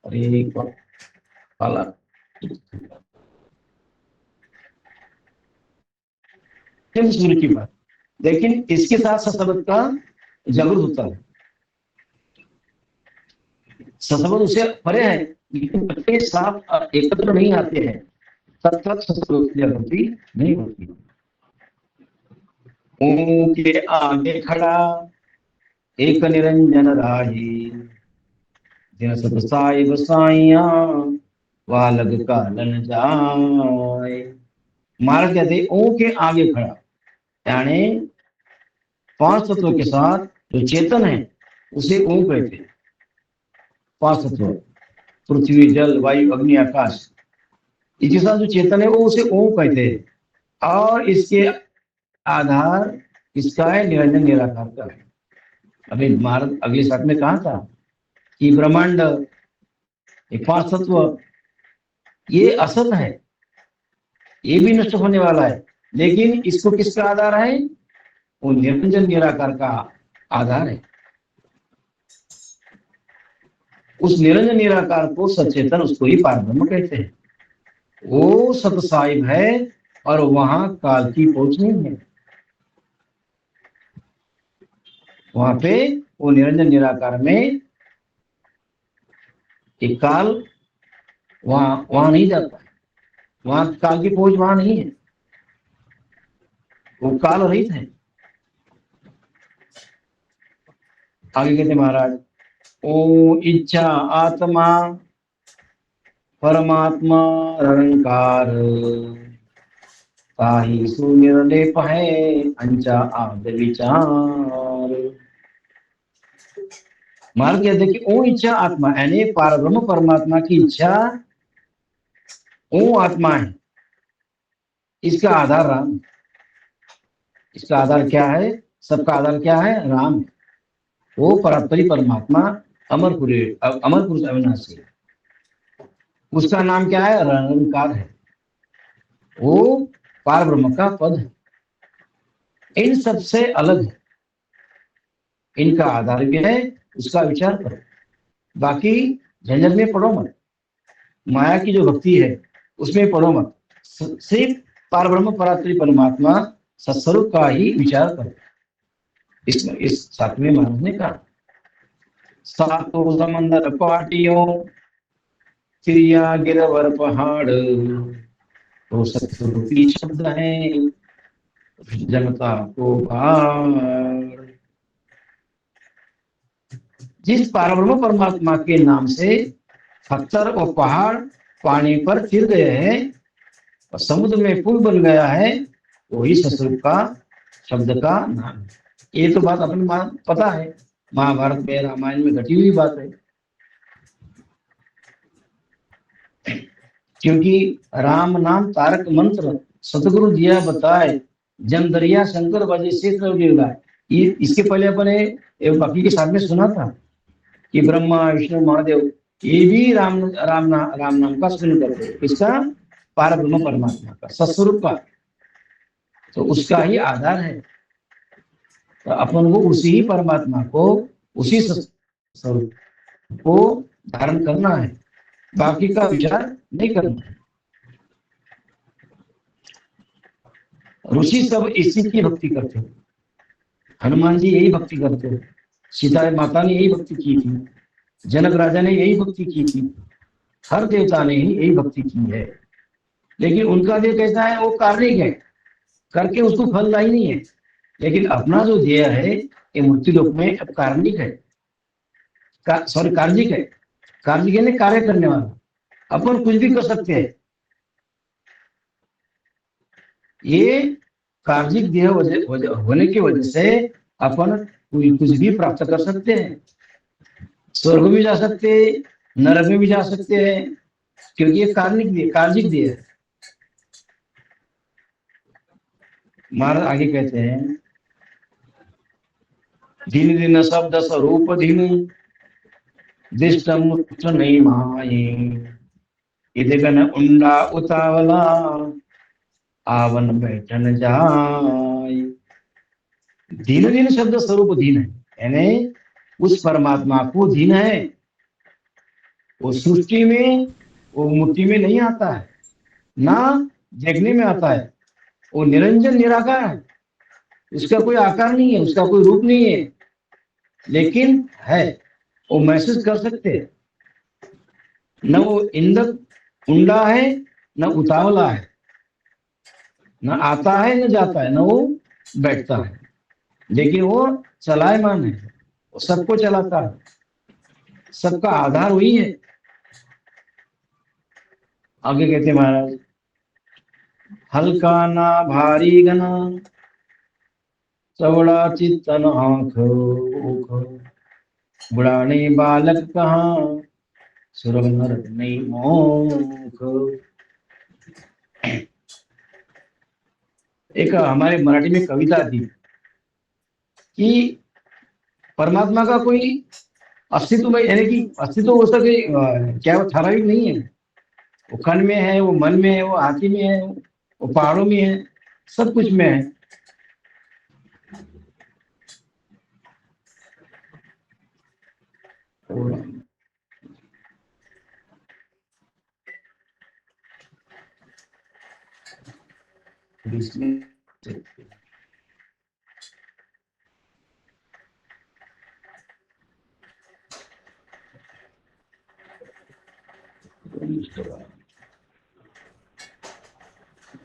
Speaker 1: अरे काला कुचम सुर की बात, लेकिन इसके साथ सत्संग का जागृत होता है। सत्संग उससे परे है, लेकिन सबके साथ एकत्र नहीं आते हैं, तब तक सत्संग की जागृति नहीं होती। ओम के आगे खड़ा एक निरंजन राही, जिन सब साहिब साइया वालग कालन जाए। महाराज कहते ओम के आगे खड़ा, यानी पांच तत्वों के साथ जो चेतन है उसे ओम कहते हैं। पांच तत्व पृथ्वी, जल, वायु, अग्नि, आकाश, इसके साथ जो चेतन है वो उसे ओम कहते हैं। और इसके आधार इसका है निरंजन निराकार का है। अभी महाराज अगले साथ में कहा था कि ब्रह्मांड, पांच तत्व, ये असत है, ये भी नष्ट होने वाला है, लेकिन इसको किसका आधार है? वो निरंजन निराकार का आधार है। उस निरंजन निराकार को सचेतन, उसको ही पारब्रह्म कहते हैं। वो सत साहिब है और वहां काल की पहुंच नहीं है। वहां पे वो निरंजन निराकार में एक काल वहां नहीं जाता, वहां काल की पहुंच वहां नहीं है, वो काल रहित है। आगे कहते महाराज, ओ इच्छा आत्मा परमात्मा निरंकार, ताहि सुनिर्लेप है अंचा आद विचार। महाराज कहते कि ओ इच्छा आत्मा, यानी पारब्रह्म परमात्मा की इच्छा ओ आत्मा है। इसका आधार राम, इसका आधार क्या है? सबका आधार क्या है? राम है। वो परात्परी परमात्मा अमर पुरुष अविनाशी, उसका नाम क्या है? निरंकार है। वो पार ब्रह्म का पद है, इन सबसे अलग है, इनका आधार भी है, उसका विचार करो। बाकी झंझट में पढ़ो मत, माया की जो भक्ति है उसमें पढ़ो मत, सिर्फ पार ब्रह्म परात्परी परमात्मा सत्स्वरूप का ही विचार करो। इसमें इस सातवें महाराज ने कहा, सातों समंदर पाटियों चिड़िया गिरवर पहाड़, तो सत्स्वरूपी शब्द है जनता को भार। जिस पारब्रह्म परमात्मा के नाम से पत्थर और पहाड़ पानी पर फिर गए हैं और समुद्र में पुल बन गया है, वही सत्स्वरूप का शब्द का नाम है। ये तो बात अपनी पता है, महाभारत में, रामायण में घटी हुई बात है। क्योंकि राम नाम तारक मंत्र सतगुरु दिया बताए, जन दरिया शंकर बजे से ये इसके पहले अपने बाकी के साथ में सुना था कि ब्रह्मा विष्णु महादेव ये भी राम नाम का सुन करते, इसका पार ब्रह्म परमात्मा का सत्स्वरूप का, तो उसका ही आधार है। तो अपन को उसी ही परमात्मा को, उसी स्वरूप को धारण करना है, बाकी का विचार नहीं करना है। ऋषि सब इसी की भक्ति करते हैं, हनुमान जी यही भक्ति करते हैं, सीता माता ने यही भक्ति की थी, जनक राजा ने यही भक्ति की थी, हर देवता ने ही यही भक्ति की है। लेकिन उनका देह कैसा है? वो कार्मिक है, करके उसको फलदायी नहीं है। लेकिन अपना जो ध्येय है ये मृत्यु लोक में अब कार्मिक है, कार्मिक है। कार्मिक यानी कार्य करने वाला, अपन कुछ भी कर सकते हैं। ये कार्मिक देह होने की वजह से अपन कुछ भी प्राप्त कर सकते हैं, स्वर्ग में जा सकते हैं, नरक में भी जा सकते हैं, क्योंकि ये कार्मिक देह है। महाराज आगे कहते हैं, दिन दिन शब्द स्वरूप धीन दिष्ट मुष्ट नहीं माये, इधगन उंडा उतावला आवन बैठन जाय। दिन दिन शब्द स्वरूप धीन है, यानी उस परमात्मा को धीन है। वो सृष्टि में, वो मूर्ति में नहीं आता है, ना देखने में आता है। वो निरंजन निराकार है, उसका कोई आकार नहीं है, उसका कोई रूप नहीं है, लेकिन है। वो महसूस कर सकते हैं। न वो इंदक उंडा है, न उतावला है, न आता है न जाता है, न वो बैठता है, लेकिन वो चलायमान है, वो सबको चलाता है, सबका आधार वही है। आगे कहते महाराज, हल्का ना भारी गना चौड़ा चित्तन आंख बुढ़ाने बालक कहाँ सुरग नर नहीं मोख। एक हमारे मराठी में कविता थी कि परमात्मा का कोई अस्तित्व में, यानी कि अस्तित्व उसका कोई क्या वो ठराविक नहीं है। वो कण में है, वो मन में है, वो हाथी में है, वो पहाड़ों में है, सब कुछ में है।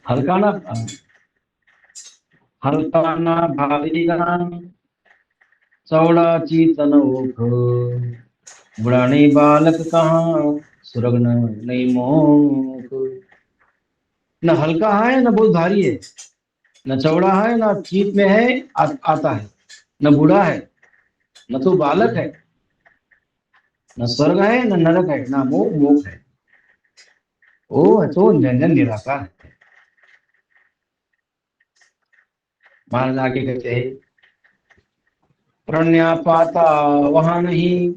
Speaker 1: हल्का ना, हल्का ना भारी गान चौड़ा चीतन ओख बुढ़ाने बालक कहाँ सुरगन नहीं मोख। न हल्का है न बहुत भारी है, न चौड़ा है न चीत में है, आता है, न बूढ़ा है, न तो बालक है, न स्वर्ग है न नरक है, न मोक्ष है। ओ तो निरंजन निराकार है। महाराज आगे कहते हैं, प्रणया पाता वहां नहीं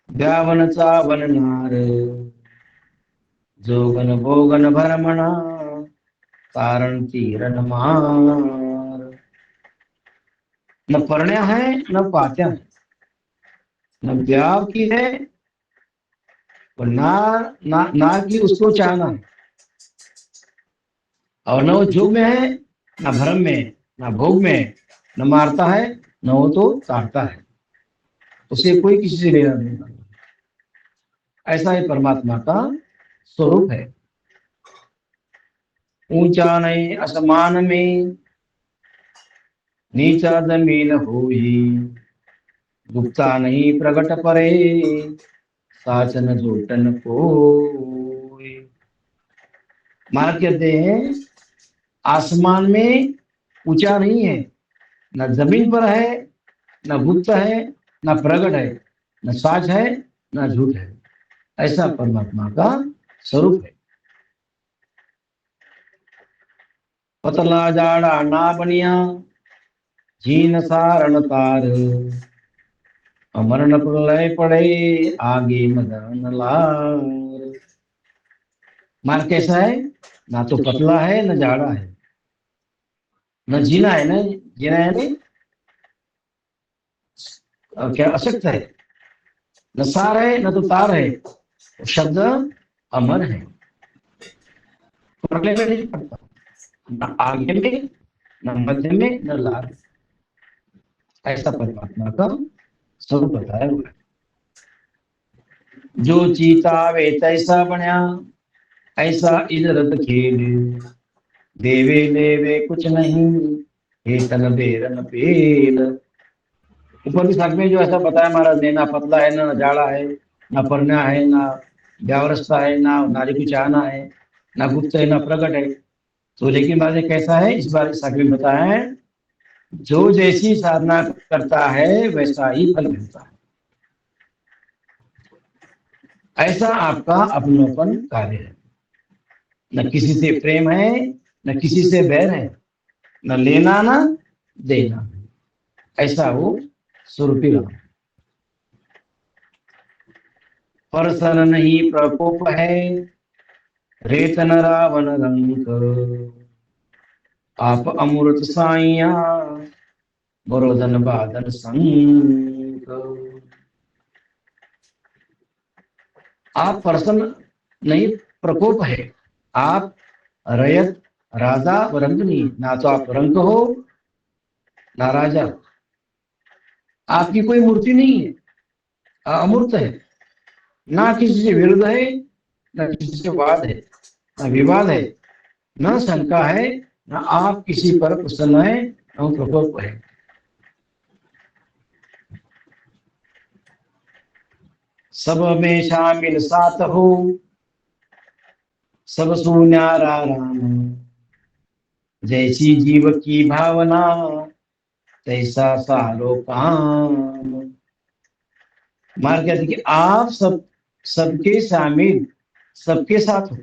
Speaker 1: व्यावन चावन नार जोगन भोगन भरमणा तारण तीरन मार। न परण्या है न पात्या है, न ब्याह की है और ना कि उसको चाहना है, और न वो जोग में है, न भ्रम में है, न भोग में है, न मारता है, न वो तो काटता है, उसे कोई किसी से लेना देना नहीं। ऐसा ही परमात्मा का स्वरूप है। ऊंचा नहीं असमान में नीचा जमीन होई, गुप्ता नहीं प्रकट परे साचन जोटन कोई। महाराज कहते हैं, आसमान में ऊंचा नहीं है, न जमीन पर है, न गुप्त है, न प्रकट है, न साच है, न झूठ है। ऐसा परमात्मा का स्वरूप है। पतला जाड़ा ना बनिया जीन सारण तार अमरण प्रलय पड़े आगे मदन लार। मान कैसा है, ना तो पतला है न जाड़ा है, न जीना है, न जीना है नहीं क्या अशक्त है, न सार है न तो तार है, शब्द अमर है, प्रलय में नहीं पड़ता, न आगे में न मध्य में न लार। ऐसा परमात्मा का स्वरूप बताया हुआ है। जो चीता वे तैसा बनया ऐसा इधरत खेल देवे देवे कुछ नहीं हे तन बेरन पेल। ऊपर की साख में जो ऐसा बताया महाराज ने, ना पतला है ना जाड़ा है, ना परना है, ना व्यावरस्ता है, ना नारी को चाहना है, ना गुप्त है ना प्रकट है। तो लेकिन बात कैसा है, इस बार साख में बताया है, जो जैसी साधना करता है वैसा ही फल मिलता है। ऐसा आपका अपनापन कार्य है, न किसी से प्रेम है न किसी से बैर है, न लेना ना देना, ऐसा वो स्वरूपी राम। परसन नहीं प्रकोप है, रेतन रावण रंग, आप अमृत साइया बरोदन बादन संग। आप प्रसन्न नहीं प्रकोप है, आप रयत राजा व रंक नहीं, ना तो आप रंक हो ना राजा, आपकी कोई मूर्ति नहीं है, अमूर्त है, ना किसी से विरुद्ध है, ना किसी से वाद है, ना विवाद है, ना शंका है, ना आप किसी पर प्रसन्न है, न प्रकोप है। सब में शामिल साथ हो, सब सुन्यारा राम, जैसी जीव की भावना तैसा सारो काम। मार कहते कि आप सबके शामिल, सबके साथ हो,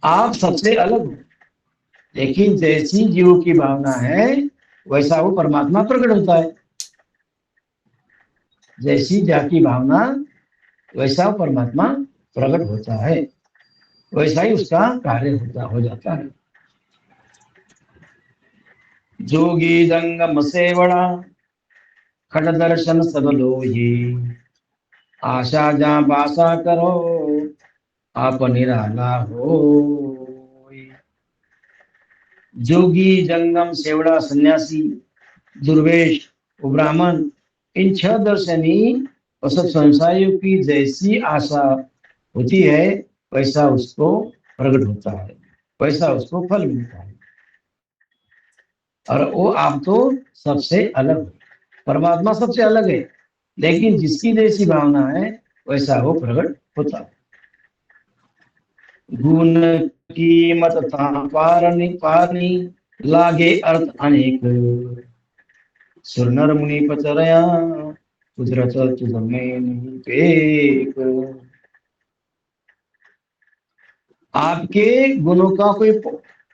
Speaker 1: आप सबसे अलग हो, लेकिन जैसी जीव की भावना है वैसा वो परमात्मा प्रकट होता है। जैसी जाति भावना वैसा परमात्मा प्रकट होता है, वैसा ही उसका कार्य हो जाता है। जोगी जंगम सेवड़ा, खट दर्शन सब लोही, आशा जा बासा करो, आप निराला हो। जोगी जंगम सेवड़ा सन्यासी, दुर्वेश ब्राह्मण, इन 6 दर्शनी और सब संसारियों की जैसी आशा होती है वैसा उसको प्रकट होता है, वैसा उसको फल मिलता है। और वो आप तो सबसे अलग हो, परमात्मा सबसे अलग है, लेकिन जिसकी जैसी भावना है वैसा वो प्रकट होता है। गुण की मत था पारनी पारनी, लागे अर्थ अनेक, सुर नर मुनि पचरया, कुदरत तुझ में नहीं टेक। आपके गुणों का कोई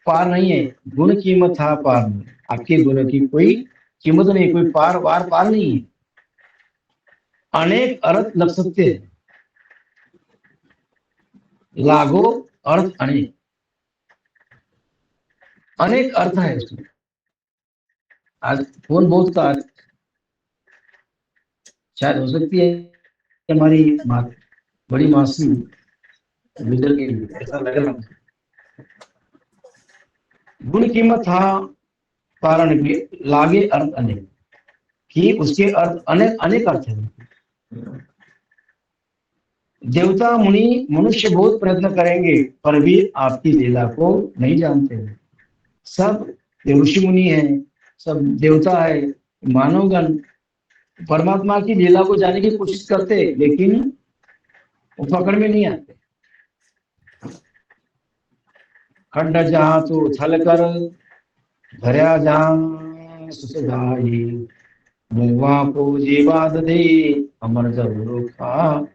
Speaker 1: पार नहीं है, गुण कीमत था पार नहीं, आपके गुणों की कोई कीमत नहीं, कोई पार वार पार नहीं है। अनेक अर्थ लग सकते हैं, लागो अर्थ अनेक, अनेक अर्थ है उसमें। आज कौन बोलता है, शायद हो सकती है हमारी बड़ी मासी गुजर गई, ऐसा लग रहा है। गुण कीमत था कारण की, लागे अर्थ अनेक, कि उसके अर्थ अनेक अनेक अर्थ हैं। देवता मुनि मनुष्य बहुत प्रयत्न करेंगे पर भी आपकी लीला को नहीं जानते हैं। सब ऋषि मुनि हैं, सब देवता है, मानवगण परमात्मा की लीला को जानने की कोशिश करते, लेकिन वो पकड़ में नहीं आते। खंड जहां तो छल कर, धर्या जहां सुसगाई, मुआ को जीवाद दे, अमर जरूर खा।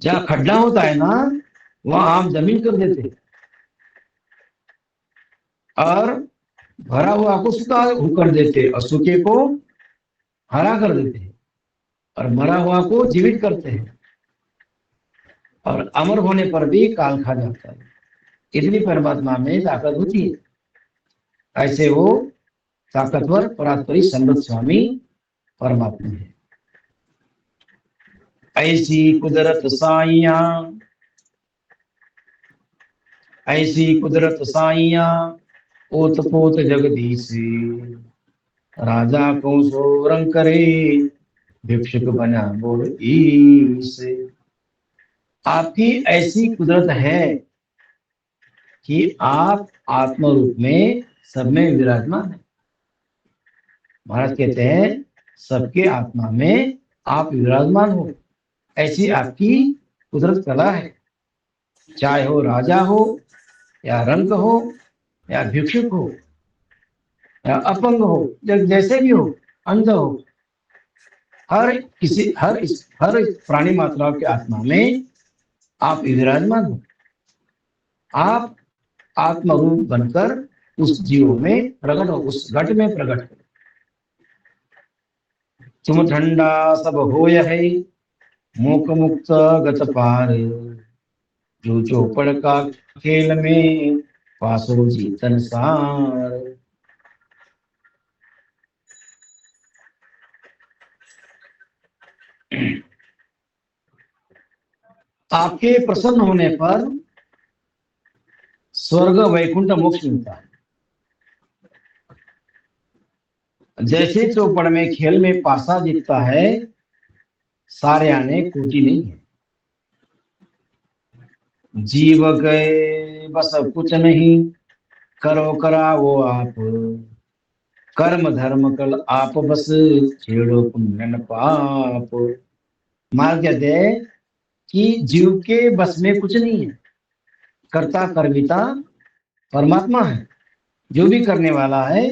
Speaker 1: जहाँ खड्डा होता है ना, वहां आम जमीन कर देते, और भरा हुआ को सूखा कर देते, और सूखे को हरा कर देते, और मरा हुआ को जीवित करते हैं, और अमर होने पर भी काल खा जाता है। इतनी परमात्मा में ताकत होती है। ऐसे वो ताकतवर परात्परी संबत स्वामी परमात्मा है। ऐसी कुदरत साइया, ऐसी कुदरत साइया, ओत पोत जगदीश, राजा को सो रंग करे, भिक्षुक बना बोल ईश। आपकी ऐसी कुदरत है कि आप आत्म रूप में सब में विराजमान है। महाराज कहते हैं सबके आत्मा में आप विराजमान हो, ऐसी आपकी कुदरत कला है। चाहे हो राजा हो या रंक हो या भिक्षुक हो या अपंग हो, जैसे भी हो, अंध हो, हर प्राणी मात्राओं के आत्मा में आप विराजमान हो। आप आत्म रूप बनकर उस जीव में प्रकट हो, उस घट में प्रकट हो। तुम ठंडा सब होय है, मोक मुक्त गत पार, जो चौपड़ का खेल में पासो जीतन सार। आपके प्रसन्न होने पर स्वर्ग वैकुंठ मोक्ष मिलता है। जैसे चौपड़ में खेल में पासा जीतता है, सारे आने कोटि नहीं है। जीव गए बस कुछ नहीं, करो करा वो आप, कर्म धर्म कल आप बस, छेड़ो पुण्य न पाप। मार कहते हैं कि जीव के बस में कुछ नहीं है, कर्ता कर्मिता परमात्मा है। जो भी करने वाला है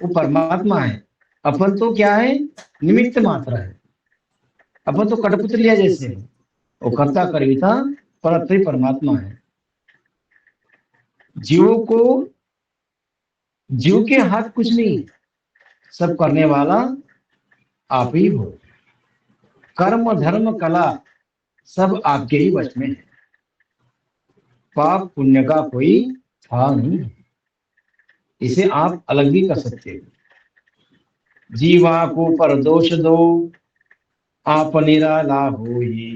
Speaker 1: वो परमात्मा है। अपन तो क्या है, निमित्त मात्र है। अपन तो कठपुतलिया जैसे है। वो कर्ता कर्मिता परत्र परमात्मा है। जीवों को, जीव के हाथ कुछ नहीं है, सब करने वाला आप ही हो। कर्म धर्म कला सब आपके ही वश में है। पाप पुण्य का कोई था नहीं है, इसे आप अलग भी कर सकते हो। जीवा को पर दोष दो, आप निराला होई,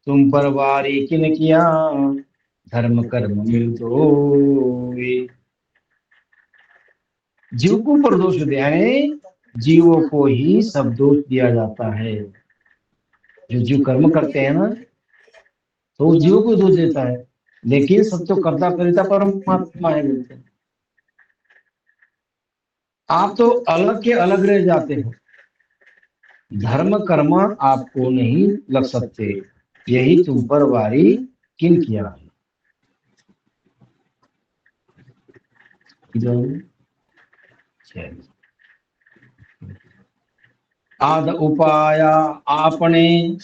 Speaker 1: तुम पर वारी किन किया, धर्म कर्म मिल दो। जीव को पर दोष दिया है, जीवों को ही सब दोष दिया जाता है। जो जीव कर्म करते हैं ना, तो वो जीव को दोष देता है, लेकिन सब तो कर्ता कर्ता परमात्मा है बोलते हैं। आप तो अलग के अलग रह जाते हो। धर्म कर्म आपको नहीं लग सकते, यही तुम पर वारी किन किया है। आद उपाया आपने,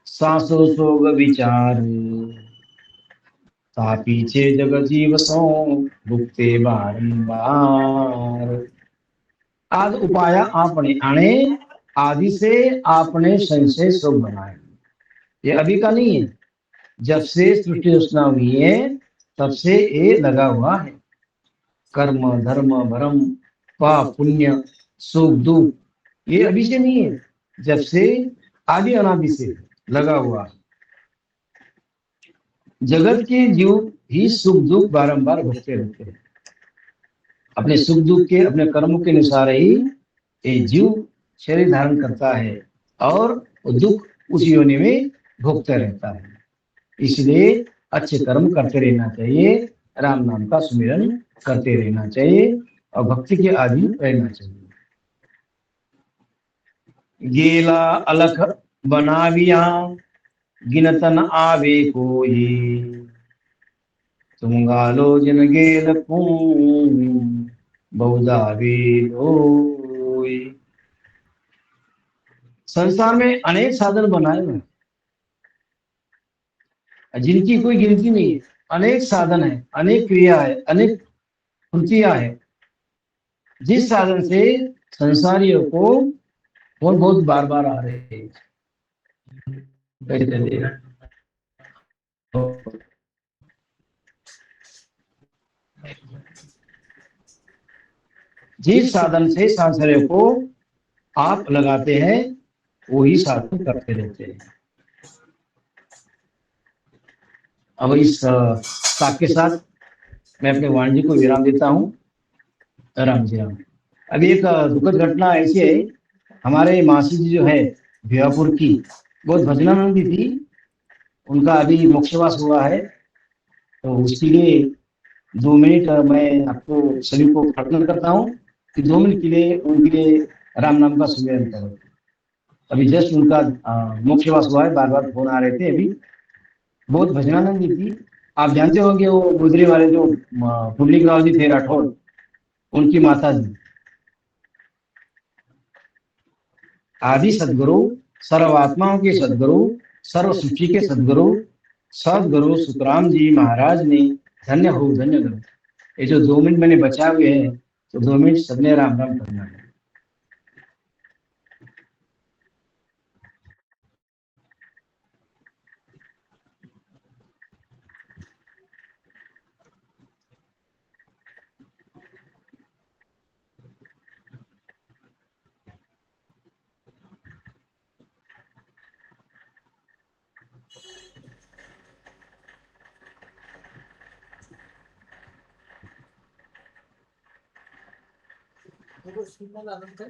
Speaker 1: सासो सोग विचार, ता पीछे जग जीव सो, भुगते बारंबार। आद उपाया आपने, आने आदि से आपने संशय सुख बनाए। ये अभी का नहीं है, जब से सृष्टि रचना हुई है तब से ये लगा हुआ है। कर्म धर्म भरम पाप पुण्य सुख दुख, ये अभी से नहीं है, जब से आदि अनादि से लगा हुआ है। जगत के जीव ही सुख दुख बारंबार भोगते रहते हैं। अपने सुख दुख के अपने कर्मों के अनुसार ही ये जीव शरीर धारण करता है और दुख उस योनि में भोगता रहता है। इसलिए अच्छे कर्म करते रहना चाहिए, राम नाम का सुमिरन करते रहना चाहिए और भक्ति के अधीन रहना चाहिए। गेला अलख बनाविया, गिनतन आवे कोई, तुम गालो जिन गेल को, बहुदावे लोई। संसार में अनेक साधन बनाए हुए, जिनकी कोई गिनती नहीं है। अनेक साधन है, अनेक क्रिया है, अनेक कृतियां है, जिस साधन से संसारियों को बहुत बार बार आ रहे हैं। जिस साधन से सांसारियों को आप लगाते हैं वही साधन करते रहते हैं। अब इस साथ के साथ मैं अपने वाणी को विराम देता हूँ। राम जी राम। अभी एक दुखद घटना ऐसी है, हमारे मासी जी जो है भिवापुर की, बहुत भजनानंदी थी, उनका अभी मोक्षवास हुआ है। तो उसके लिए 2 मिनट मैं आपको सभी को प्रार्थना करता हूँ कि 2 मिनट के लिए उनके लिए राम नाम का सुमिरन करो। अभी जस्ट उनका मोक्षवास हुआ है, बार बार फोन आ रहे थे। अभी बहुत भजनानंदी थी, आप जानते होंगे, वो गुजरे वाले जो पुंडलिकराव जी थे राठौर, उनकी माता जी। आदि सदगुरु, सर्व आत्माओं के सदगुरु, सर्व सृष्टि के सदगुरु, सदगुरु सुखराम जी महाराज ने धन्य हो धन्य गुरु। ये जो 2 मिनट मैंने बचा हुए हैं तो 2 मिनट सबने राम राम करना है।
Speaker 2: देखो स्क्रीन में आनंद है।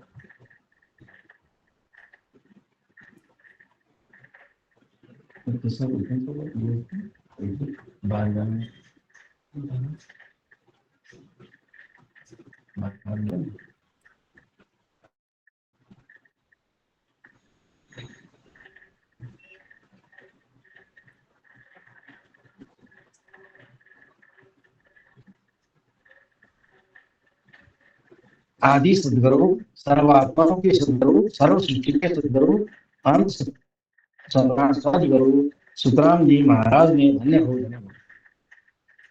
Speaker 1: आदि सदगुरु सर्वात्माओं के सदगुरु सर्व सृष्टि के सदगुरु अनंत सदगुरु सुखराम जी महाराज ने धन्य हो धन्य हो।